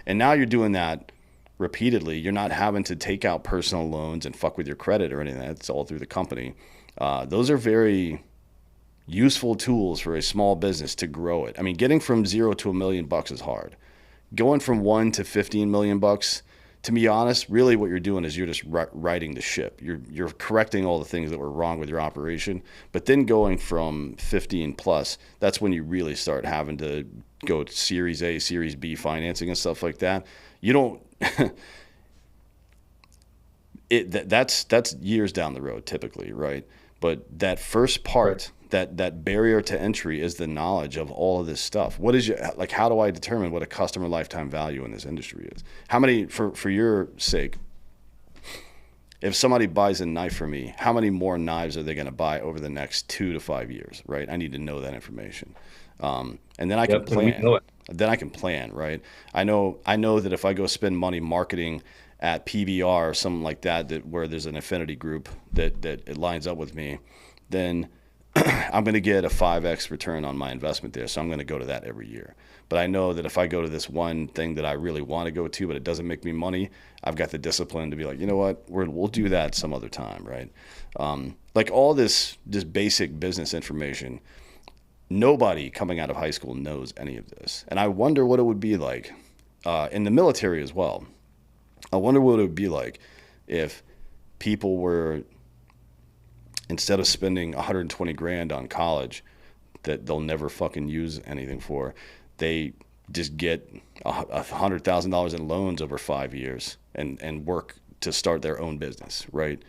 And now you're doing that repeatedly. You're not having to take out personal loans and fuck with your credit or anything. That's all through the company. Those are very useful tools for a small business to grow it. I mean, getting from 0 to $1 million is hard. Going from 1 to 15 million bucks, to be honest, really what you're doing is you're just righting the ship. You're correcting all the things that were wrong with your operation. But then going from 15 plus, that's when you really start having to go to Series A, Series B financing and stuff like that. You don't. That's years down the road typically, right? But that first part. Right. That barrier to entry is the knowledge of all of this stuff. How do I determine what a customer lifetime value in this industry is? How many, for your sake, if somebody buys a knife from me, how many more knives are they going to buy over the next 2 to 5 years, right? I need to know that information. And then I can plan. Then I can plan, right? I know that if I go spend money marketing at PBR or something like that, where there's an affinity group that it lines up with me, then I'm going to get a 5x return on my investment there. So I'm going to go to that every year. But I know that if I go to this one thing that I really want to go to, but it doesn't make me money, I've got the discipline to be like, you know what, we'll do that some other time, right? Like all this basic business information, nobody coming out of high school knows any of this. And I wonder what it would be like in the military as well. I wonder what it would be like if people were, instead of spending 120 grand on college that they'll never fucking use anything for, they just get $100,000 in loans over 5 years and work to start their own business, right?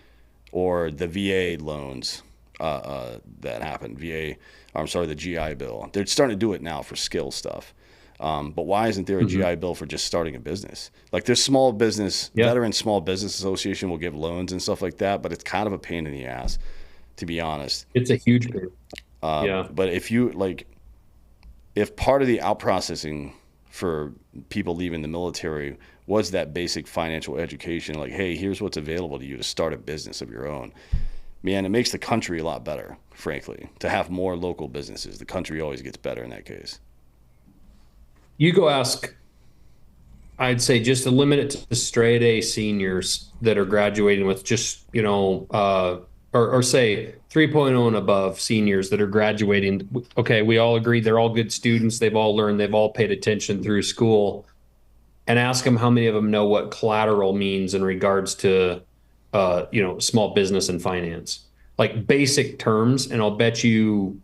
Or the VA loans that happened, the GI Bill. They're starting to do it now for skill stuff. But why isn't there a GI Bill for just starting a business? Like there's small business, Veteran Small Business Association will give loans and stuff like that, but it's kind of a pain in the ass, to be honest. It's a huge pain. But if part of the out processing for people leaving the military was that basic financial education, like, hey, here's what's available to you to start a business of your own, man, it makes the country a lot better, frankly. To have more local businesses, the country always gets better in that case. You go ask, I'd say just to limit it to straight A seniors that are graduating with just, or say 3.0 and above seniors that are graduating. Okay, we all agree they're all good students. They've all learned. They've all paid attention through school. And ask them how many of them know what collateral means in regards to, small business and finance. Like basic terms, and I'll bet you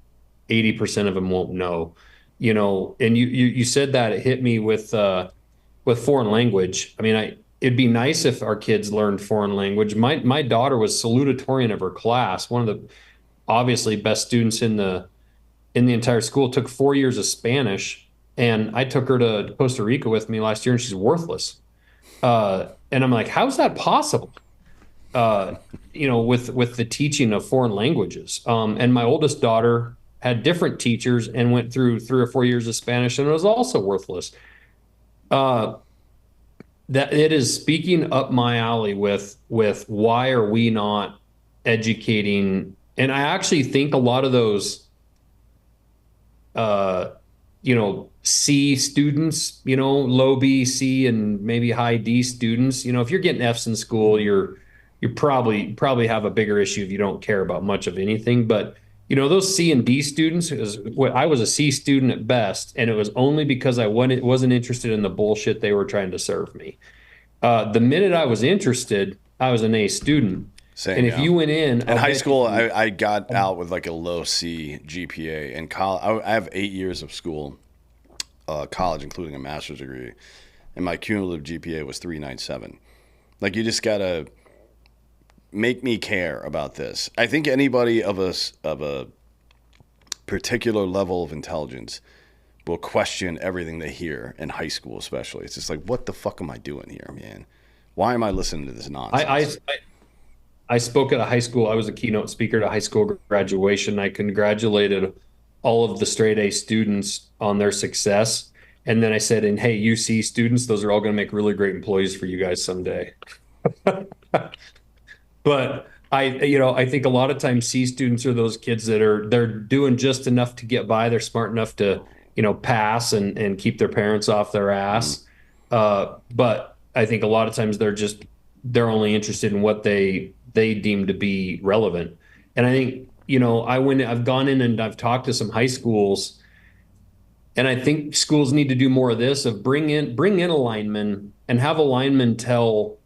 80% of them won't know. And you said that, it hit me with foreign language. I mean, it'd be nice if our kids learned foreign language. My daughter was salutatorian of her class, one of the obviously best students in the entire school. Took 4 years of Spanish, and I took her to Costa Rica with me last year, and she's worthless. And I'm like, how's that possible? With the teaching of foreign languages. And my oldest daughter had different teachers and went through 3 or 4 years of Spanish and was also worthless. That it is speaking up my alley with why are we not educating? And I actually think a lot of those, C students, low B, C, and maybe high D students, if you're getting Fs in school, you probably have a bigger issue if you don't care about much of anything. But those C and D students, I was a C student at best, and it was only because I wasn't interested in the bullshit they were trying to serve me. The minute I was interested, I was an A student. Same, and if you went in high school, I got out with like a low C GPA. In college, I have 8 years of school, college, including a master's degree, and my cumulative GPA was 3.97. Like, you just gotta make me care about this. I think anybody of a particular level of intelligence will question everything they hear in high school, especially. It's just like, what the fuck am I doing here, man? Why am I listening to this nonsense? I spoke at a high school. I was a keynote speaker at a high school graduation. I congratulated all of the straight A students on their success. And then I said, and hey, UC students, those are all going to make really great employees for you guys someday. But I think a lot of times C students are those kids that they're doing just enough to get by. They're smart enough to, pass and keep their parents off their ass. But I think a lot of times they're only interested in what they deem to be relevant. And I think, I've gone in and I've talked to some high schools, and I think schools need to do more of this, of bring in a lineman and have a lineman tell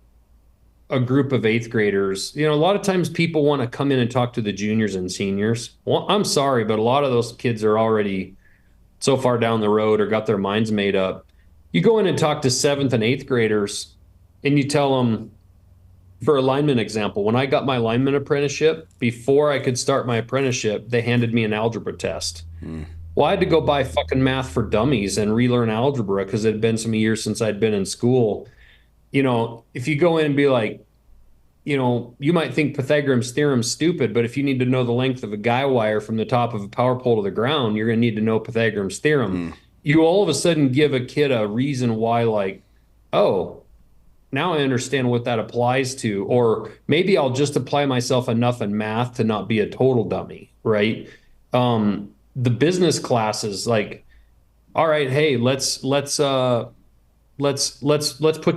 a group of 8th graders. A lot of times people want to come in and talk to the juniors and seniors. Well, I'm sorry, but a lot of those kids are already so far down the road or got their minds made up. You go in and talk to 7th and 8th graders, and you tell them, for a lineman example, when I got my lineman apprenticeship, before I could start my apprenticeship, they handed me an algebra test. Well, I had to go buy fucking Math for Dummies and relearn algebra because it had been some years since I'd been in school. If you go in and be like, you might think Pythagorean's theorem's stupid, but if you need to know the length of a guy wire from the top of a power pole to the ground, you're going to need to know Pythagorean's theorem. You all of a sudden give a kid a reason why, like, oh, now I understand what that applies to. Or maybe I'll just apply myself enough in math to not be a total dummy, right? The business classes, like, all right, hey, let's put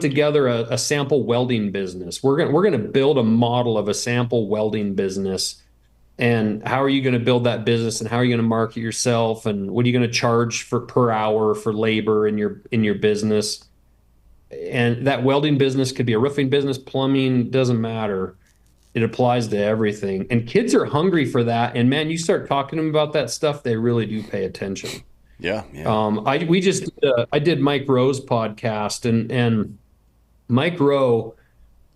together a sample welding business. We're gonna build a model of a sample welding business. And how are you going to build that business, and how are you going to market yourself, and what are you going to charge for per hour for labor in your business? And that welding business could be a roofing business, plumbing, doesn't matter. It applies to everything. And kids are hungry for that. And man, you start talking to them about that stuff, they really do pay attention. Yeah, yeah. I did Mike Rowe's podcast, and Mike Rowe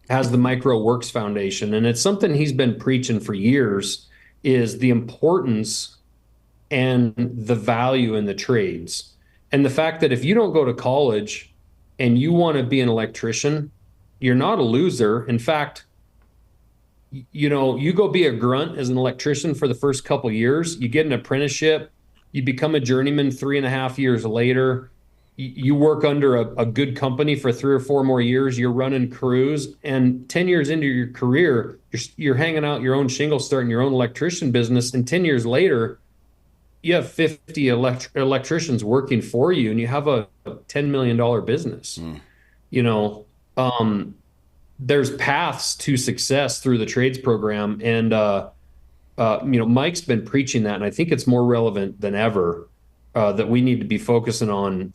has the Micro Works Foundation, and it's something he's been preaching for years, is the importance and the value in the trades. And the fact that if you don't go to college and you want to be an electrician, you're not a loser. In fact, you go be a grunt as an electrician for the first couple years, you get an apprenticeship, you become a journeyman 3.5 years later, you work under a good company for 3 or 4 more years, you're running crews, and 10 years into your career, you're hanging out your own shingle, starting your own electrician business, and 10 years later, you have 50 electricians working for you, and you have a $10 million business. You know, there's paths to success through the trades program. And, Mike's been preaching that, and I think it's more relevant than ever, that we need to be focusing on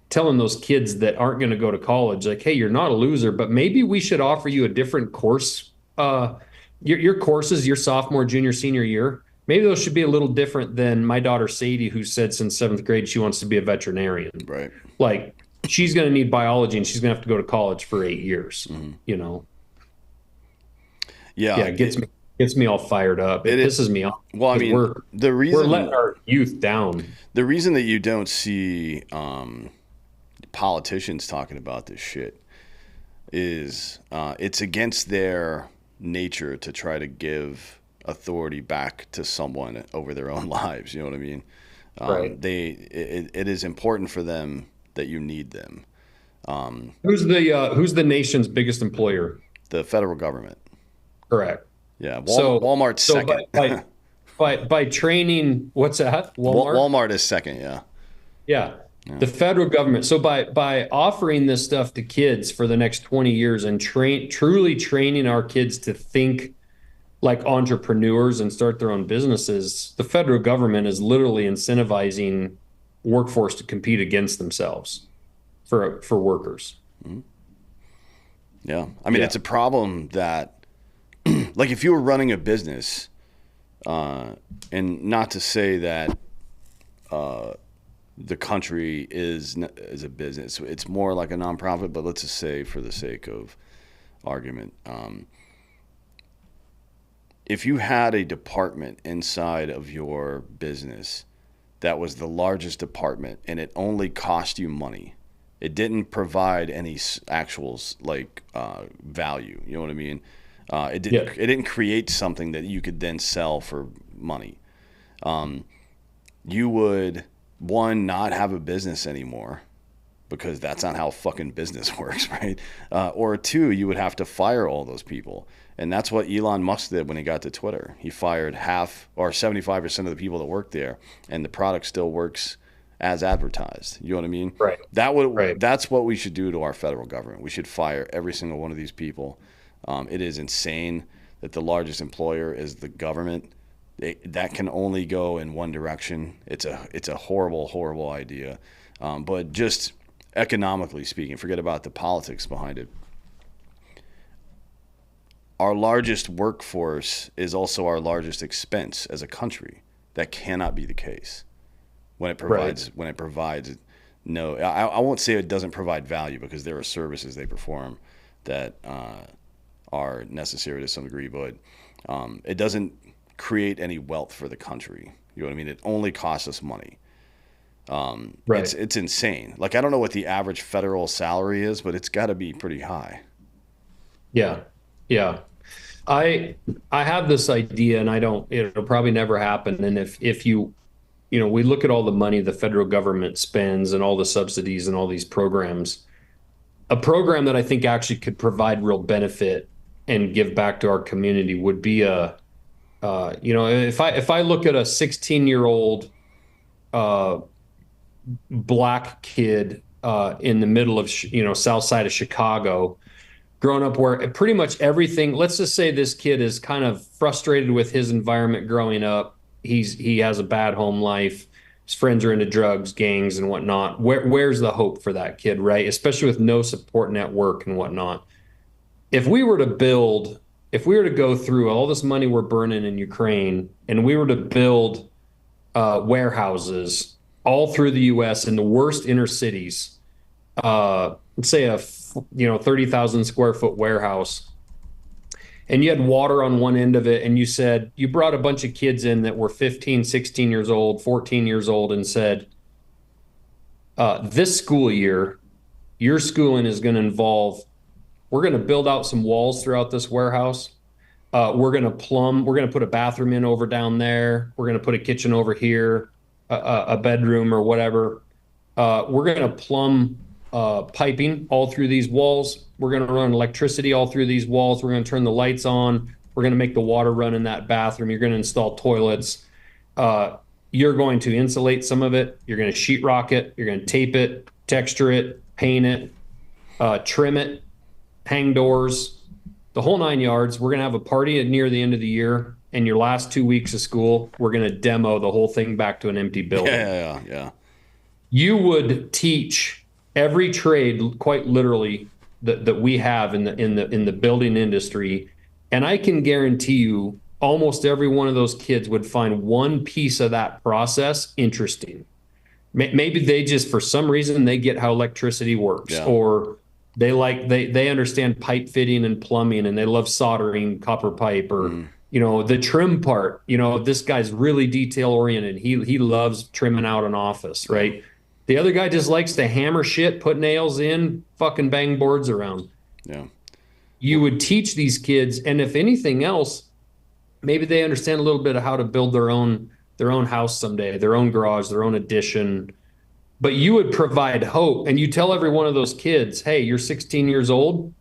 telling those kids that aren't going to go to college, like, hey, you're not a loser, but maybe we should offer you a different course. Your courses, your sophomore, junior, senior year, maybe those should be a little different than my daughter Sadie, who said since 7th grade she wants to be a veterinarian. Right. Like, she's going to need biology, and she's going to have to go to college for 8 years. Yeah. Yeah, it gets me all fired up. It pisses me off. Well, I mean, we're letting our youth down. The reason that you don't see politicians talking about this shit is it's against their nature to try to give authority back to someone over their own lives. You know what I mean? Right. It is important for them that you need them. Who's the nation's biggest employer? The federal government. Correct. Yeah. Walmart's second. By training, what's that? Walmart is second. Yeah. Yeah. The federal government. So by offering this stuff to kids for the next 20 years and truly training our kids to think like entrepreneurs and start their own businesses, the federal government is literally incentivizing workforce to compete against themselves for workers. Mm-hmm. Yeah. I mean, it's a problem that, like, if you were running a business, and not to say that the country is a business, it's more like a nonprofit, but let's just say for the sake of argument, if you had a department inside of your business that was the largest department and it only cost you money, it didn't provide any actual value. You know what I mean? It didn't create something that you could then sell for money. You would, one, not have a business anymore because that's not how fucking business works, right? Or two, you would have to fire all those people. And that's what Elon Musk did when he got to Twitter. He fired 75% of the people that worked there, and the product still works as advertised. You know what I mean? Right. That's what we should do to our federal government. We should fire every single one of these people. It is insane that the largest employer is the government. That can only go in one direction. It's a horrible, horrible idea. But just economically speaking, forget about the politics behind it. Our largest workforce is also our largest expense as a country. That cannot be the case. When it provides no, I won't say it doesn't provide value, because there are services they perform that are necessary to some degree, but it doesn't create any wealth for the country. You know what I mean? It only costs us money. It's insane. Like, I don't know what the average federal salary is, but it's got to be pretty high. Yeah. I have this idea, and it'll probably never happen. And if you we look at all the money the federal government spends and all the subsidies and all these programs, a program that I think actually could provide real benefit and give back to our community would be if I look at a 16-year-old black kid in the middle of south side of Chicago, growing up where pretty much everything. Let's just say this kid is kind of frustrated with his environment growing up. He has a bad home life. His friends are into drugs, gangs, and whatnot. Where's the hope for that kid, right? Especially with no support network and whatnot. If we were to build, if we were to go through all this money we're burning in Ukraine, and we were to build warehouses all through the U.S. in the worst inner cities, let's say 30,000 square foot warehouse, and you had water on one end of it, and you said you brought a bunch of kids in that were 15, 16 years old, 14 years old, and said, this school year, your schooling is going to involve, we're going to build out some walls throughout this warehouse. We're going to put a bathroom in over down there. We're going to put a kitchen over here, a bedroom or whatever. We're going to plumb piping all through these walls. We're going to run electricity all through these walls. We're going to turn the lights on. We're going to make the water run in that bathroom. You're going to install toilets. You're going to insulate some of it. You're going to sheetrock it. You're going to tape it, texture it, paint it, trim it, hang doors, the whole 9 yards. We're going to have a party near the end of the year. And your last 2 weeks of school, we're going to demo the whole thing back to an empty building. Yeah. You would teach every trade, quite literally, that we have in the building industry, and I can guarantee you, almost every one of those kids would find one piece of that process interesting. Maybe they just, for some reason, they get how electricity works, or they understand pipe fitting and plumbing, and they love soldering copper pipe, or the trim part. This guy's really detail oriented. He loves trimming out an office, right? The other guy just likes to hammer shit, put nails in, fucking bang boards around. Yeah. You would teach these kids, and if anything else, maybe they understand a little bit of how to build their own house someday, their own garage, their own addition. But you would provide hope, and you tell every one of those kids, hey, you're 16 years old.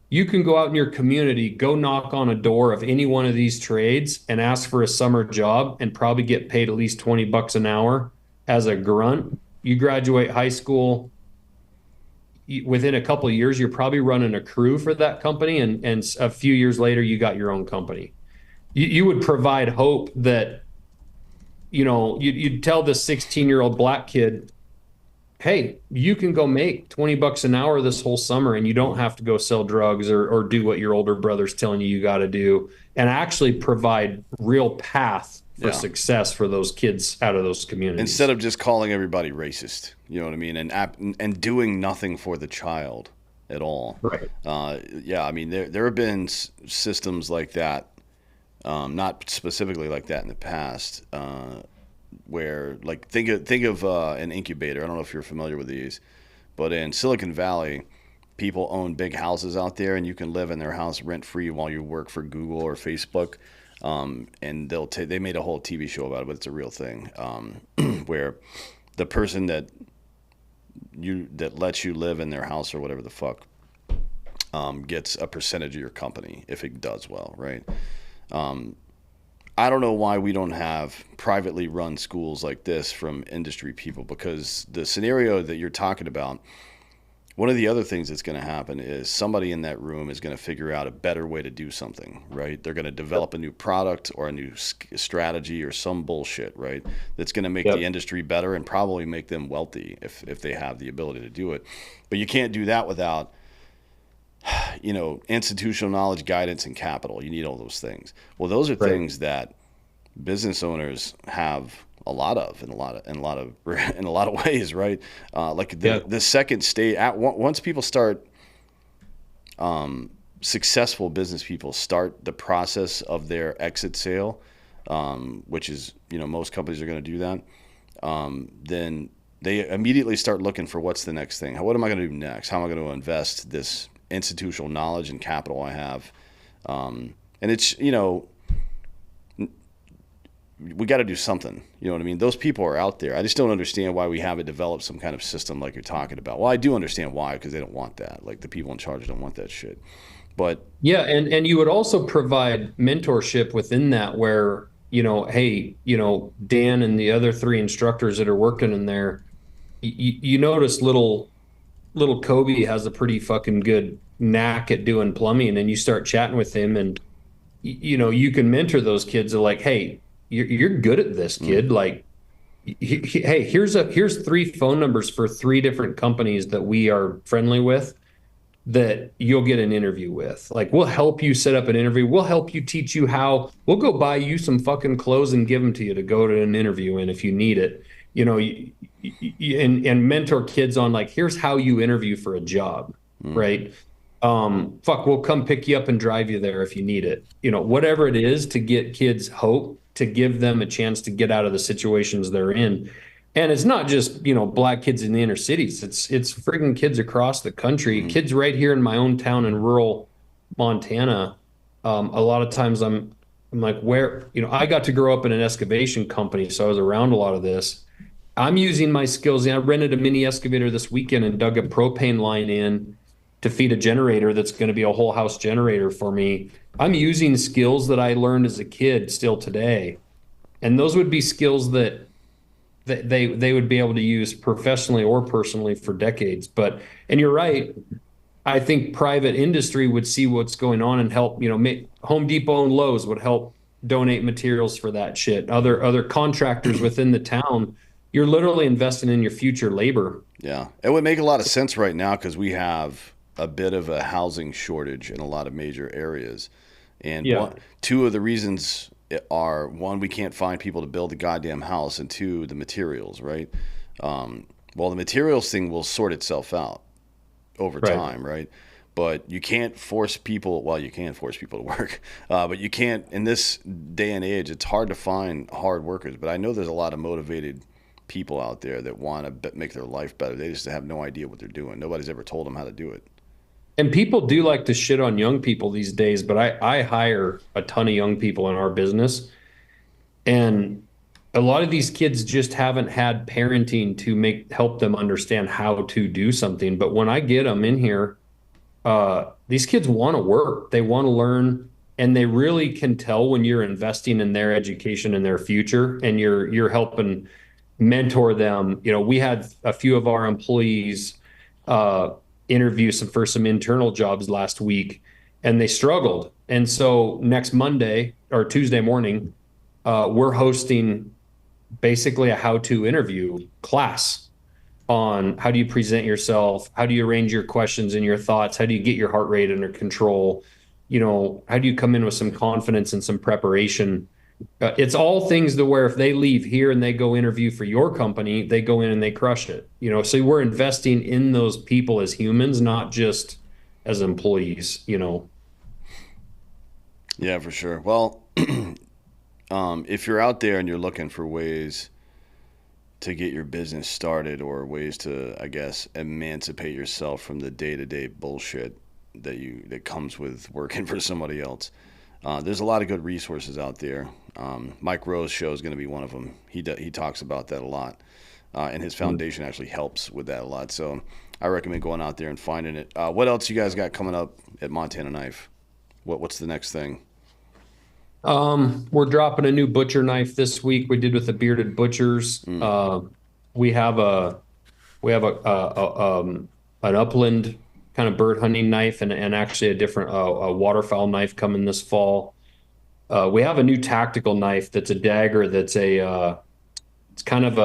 You can go out in your community, go knock on a door of any one of these trades and ask for a summer job and probably get paid at least $20 an hour as a grunt. You graduate high school, within a couple of years, you're probably running a crew for that company. And a few years later, you got your own company. You would provide hope that, you'd tell this 16-year-old black kid, hey, you can go make $20 an hour this whole summer, and you don't have to go sell drugs or do what your older brother's telling you got to do, and actually provide real path for success for those kids out of those communities. Instead of just calling everybody racist, you know what I mean, and doing nothing for the child at all. Right. I mean, there have been systems like that, not specifically like that in the past, where, like, think of an incubator. I don't know if you're familiar with these, but in Silicon Valley, people own big houses out there, and you can live in their house rent free while you work for Google or Facebook. And they made a whole TV show about it, but it's a real thing, where the person that lets you live in their house or whatever the fuck gets a percentage of your company if it does well, right? I don't know why we don't have privately run schools like this from industry people, because the scenario that you're talking about, one of the other things that's going to happen is somebody in that room is going to figure out a better way to do something, right? They're going to develop a new product or a new strategy or some bullshit, right? That's going to make the industry better and probably make them wealthy if they have the ability to do it. But you can't do that without, institutional knowledge, guidance, and capital. You need all those things. Well, those are things that business owners have a lot of in a lot of ways, right? The second stage, once people start, successful business people start the process of their exit sale, which is, most companies are going to do that. Then they immediately start looking for what's the next thing. What am I going to do next? How am I going to invest this institutional knowledge and capital I have? And it's, we got to do something. You know what I mean? Those people are out there. I just don't understand why we haven't developed some kind of system like you're talking about. Well, I do understand why, because they don't want that. Like the people in charge don't want that shit. But Yeah, and you would also provide mentorship within that where, hey, Dan and the other three instructors that are working in there, you notice little Kobe has a pretty fucking good knack at doing plumbing, and you start chatting with him, and you can mentor those kids. Are like, hey, you're good at this, kid. Like, hey, here's three phone numbers for three different companies that we are friendly with that you'll get an interview with. Like, we'll help you set up an interview. We'll help you teach you how. We'll go buy you some fucking clothes and give them to you to go to an interview in if you need it. And mentor kids on like, here's how you interview for a job, right? We'll come pick you up and drive you there if you need it. Whatever it is to get kids hope, to give them a chance to get out of the situations they're in. And it's not just, black kids in the inner cities. It's friggin' kids across the country, kids right here in my own town in rural Montana. A lot of times I'm like, where, I got to grow up in an excavation company, so I was around a lot of this. I'm using my skills. I rented a mini excavator this weekend and dug a propane line in to feed a generator that's going to be a whole house generator for me. I'm using skills that I learned as a kid still today. And those would be skills that they would be able to use professionally or personally for decades. And you're right. I think private industry would see what's going on and help, Home Depot and Lowe's would help donate materials for that shit. Other contractors within the town, you're literally investing in your future labor. Yeah, it would make a lot of sense right now because we have a bit of a housing shortage in a lot of major areas. And two of the reasons are, one, we can't find people to build a goddamn house, and two, the materials, right? Well, the materials thing will sort itself out over time, right? But you can't force people, well, you can force people to work, but you can't, in this day and age, it's hard to find hard workers. But I know there's a lot of motivated people out there that want to make their life better. They just have no idea what they're doing. Nobody's ever told them how to do it. And people do like to shit on young people these days, but I hire a ton of young people in our business. And a lot of these kids just haven't had parenting to help them understand how to do something. But when I get them in here, these kids want to work. They want to learn, and they really can tell when you're investing in their education and their future, and you're helping mentor them. We had a few of our employees interview for some internal jobs last week, and they struggled. And so next Monday or Tuesday morning, we're hosting basically a how-to interview class on how do you present yourself, how do you arrange your questions and your thoughts, how do you get your heart rate under control, how do you come in with some confidence and some preparation. It's all things to where if they leave here and they go interview for your company, they go in and they crush it. So we're investing in those people as humans, not just as employees. Yeah, for sure. Well, if you're out there and you're looking for ways to get your business started, or ways to, I guess, emancipate yourself from the day-to-day bullshit that comes with working for somebody else, there's a lot of good resources out there. Mike Rowe's show is going to be one of them. He talks about that a lot, and his foundation actually helps with that a lot. So I recommend going out there and finding it. What else you guys got coming up at Montana Knife? What's the next thing? We're dropping a new butcher knife this week. We did with the Bearded Butchers. We have an upland kind of bird hunting knife, and actually a different a waterfowl knife coming this fall. We have a new tactical knife that's a dagger that's it's kind of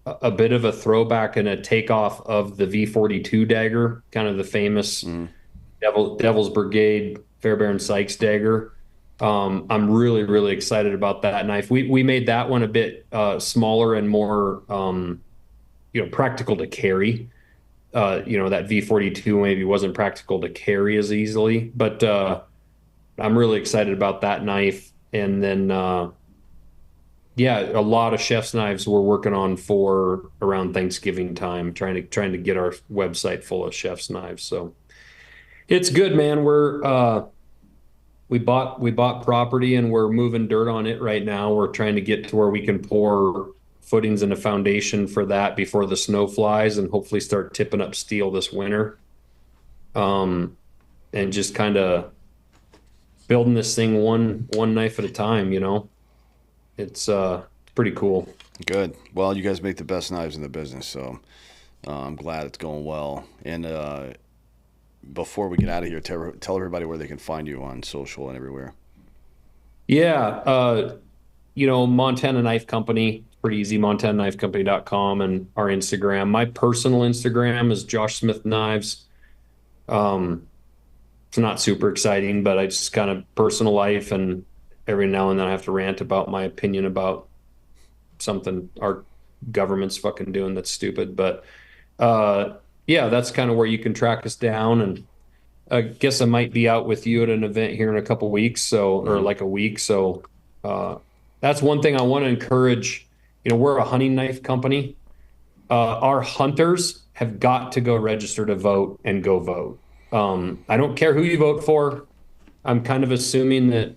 a bit of a throwback and a takeoff of the V42 dagger, kind of the famous Devil's Brigade Fairbairn Sykes dagger. I'm really, really excited about that knife. We made that one a bit smaller and more practical to carry. That V42 maybe wasn't practical to carry as easily, but I'm really excited about that knife. And then a lot of chef's knives we're working on for around Thanksgiving time, trying to get our website full of chef's knives. So it's good, man. we bought property and we're moving dirt on it right now. We're trying to get to where we can pour footings and a foundation for that before the snow flies and hopefully start tipping up steel this winter. And just kind of building this thing one knife at a time, you know. It's pretty cool. Good. Well, you guys make the best knives in the business, so I'm glad it's going well. And before we get out of here, tell everybody where they can find you on social and everywhere. Yeah, Montana Knife Company, pretty easy, montanaknifecompany.com, and our Instagram. My personal Instagram is Josh Smith Knives. It's not super exciting, but I just kind of personal life, and every now and then I have to rant about my opinion about something our government's fucking doing that's stupid. But yeah, that's kind of where you can track us down. And I guess I might be out with you at an event here in a couple weeks, or like a week. So that's one thing I want to encourage. We're a hunting knife company. Our hunters have got to go register to vote and go vote. I don't care who you vote for. I'm kind of assuming that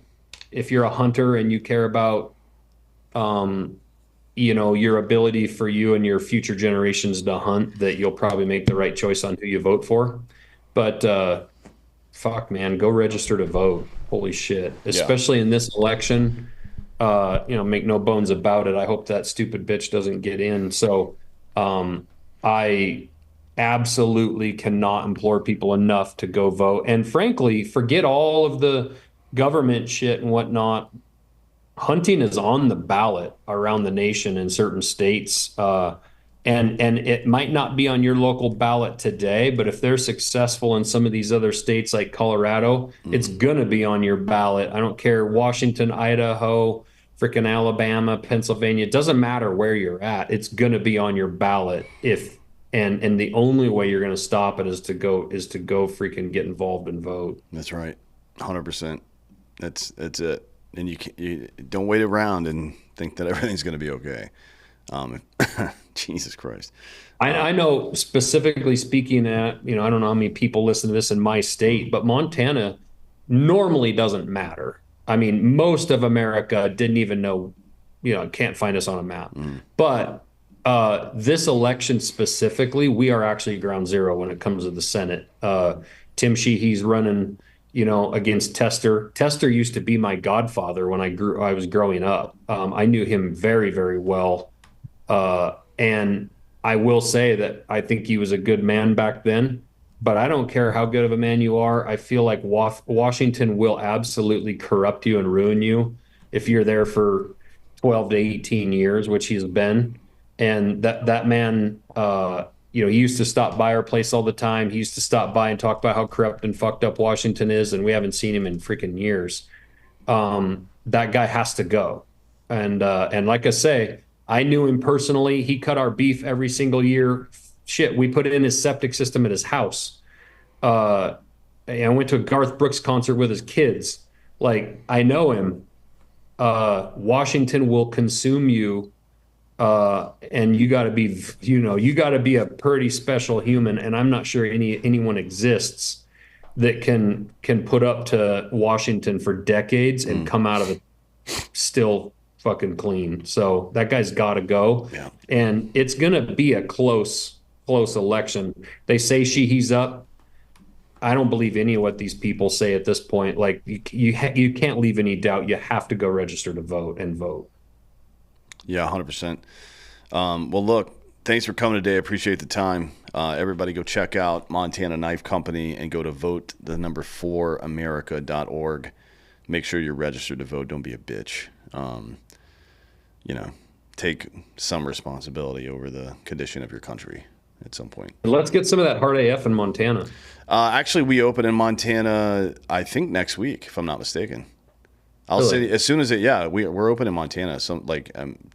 if you're a hunter and you care about, your ability for you and your future generations to hunt, that you'll probably make the right choice on who you vote for. But fuck, man, go register to vote. Holy shit. Especially in this election. Make no bones about it. I hope that stupid bitch doesn't get in. So I absolutely cannot implore people enough to go vote. And frankly, forget all of the government shit and whatnot. Hunting is on the ballot around the nation in certain states. And it might not be on your local ballot today, but if they're successful in some of these other states like Colorado, it's going to be on your ballot. I don't care, Washington, Idaho, freaking Alabama, Pennsylvania. It doesn't matter where you're at. It's going to be on your ballot and the only way you're going to stop it is to go freaking get involved and vote. That's right. 100%. That's it. And you don't wait around and think that everything's going to be okay. Jesus Christ. I know, specifically speaking at, I don't know how many people listen to this in my state, but Montana normally doesn't matter. I mean, most of America didn't even know, can't find us on a map. But this election specifically, we are actually ground zero when it comes to the Senate. Tim Sheehy's running, against Tester. Tester used to be my godfather when I was growing up. I knew him very, very well. And I will say that I think he was a good man back then, but I don't care how good of a man you are. I feel like Washington will absolutely corrupt you and ruin you if you're there for 12 to 18 years, which he's been. And that man, he used to stop by our place all the time. He used to stop by and talk about how corrupt and fucked up Washington is, and we haven't seen him in freaking years. That guy has to go. And like I say, I knew him personally. He cut our beef every single year. Shit, we put it in his septic system at his house. I went to a Garth Brooks concert with his kids. Like, I know him. Washington will consume you. And you got to be, you got to be a pretty special human. And I'm not sure anyone exists that can put up to Washington for decades and come out of it still fucking clean. So that guy's got to go. Yeah. And it's going to be a close election. They say he's up. I don't believe any of what these people say at this point. Like, you can't leave any doubt. You have to go register to vote and vote. Yeah, 100%. Well, look, thanks for coming today. I appreciate the time. Everybody go check out Montana Knife Company and go to vote4america.org. Make sure you're registered to vote. Don't be a bitch. Take some responsibility over the condition of your country at some point. Let's get some of that hard AF in Montana. Actually, we open in Montana, I think next week, if I'm not mistaken. I'll Really? say as soon as we're open in Montana,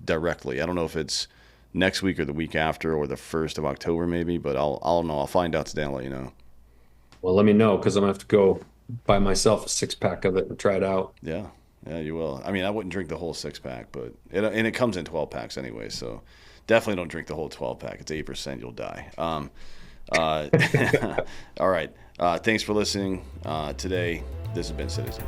directly. I don't know if it's next week or the week after or the 1st of October maybe, but I'll know. I'll find out today and let you know. Well, let me know, because I'm gonna have to go buy myself a 6-pack of it and try it out. Yeah, you will. I mean, I wouldn't drink the whole 6-pack, but it comes in 12 packs anyway, so definitely don't drink the whole 12-pack. It's 8%, you'll die. All right. Thanks for listening today. This has been Citizen.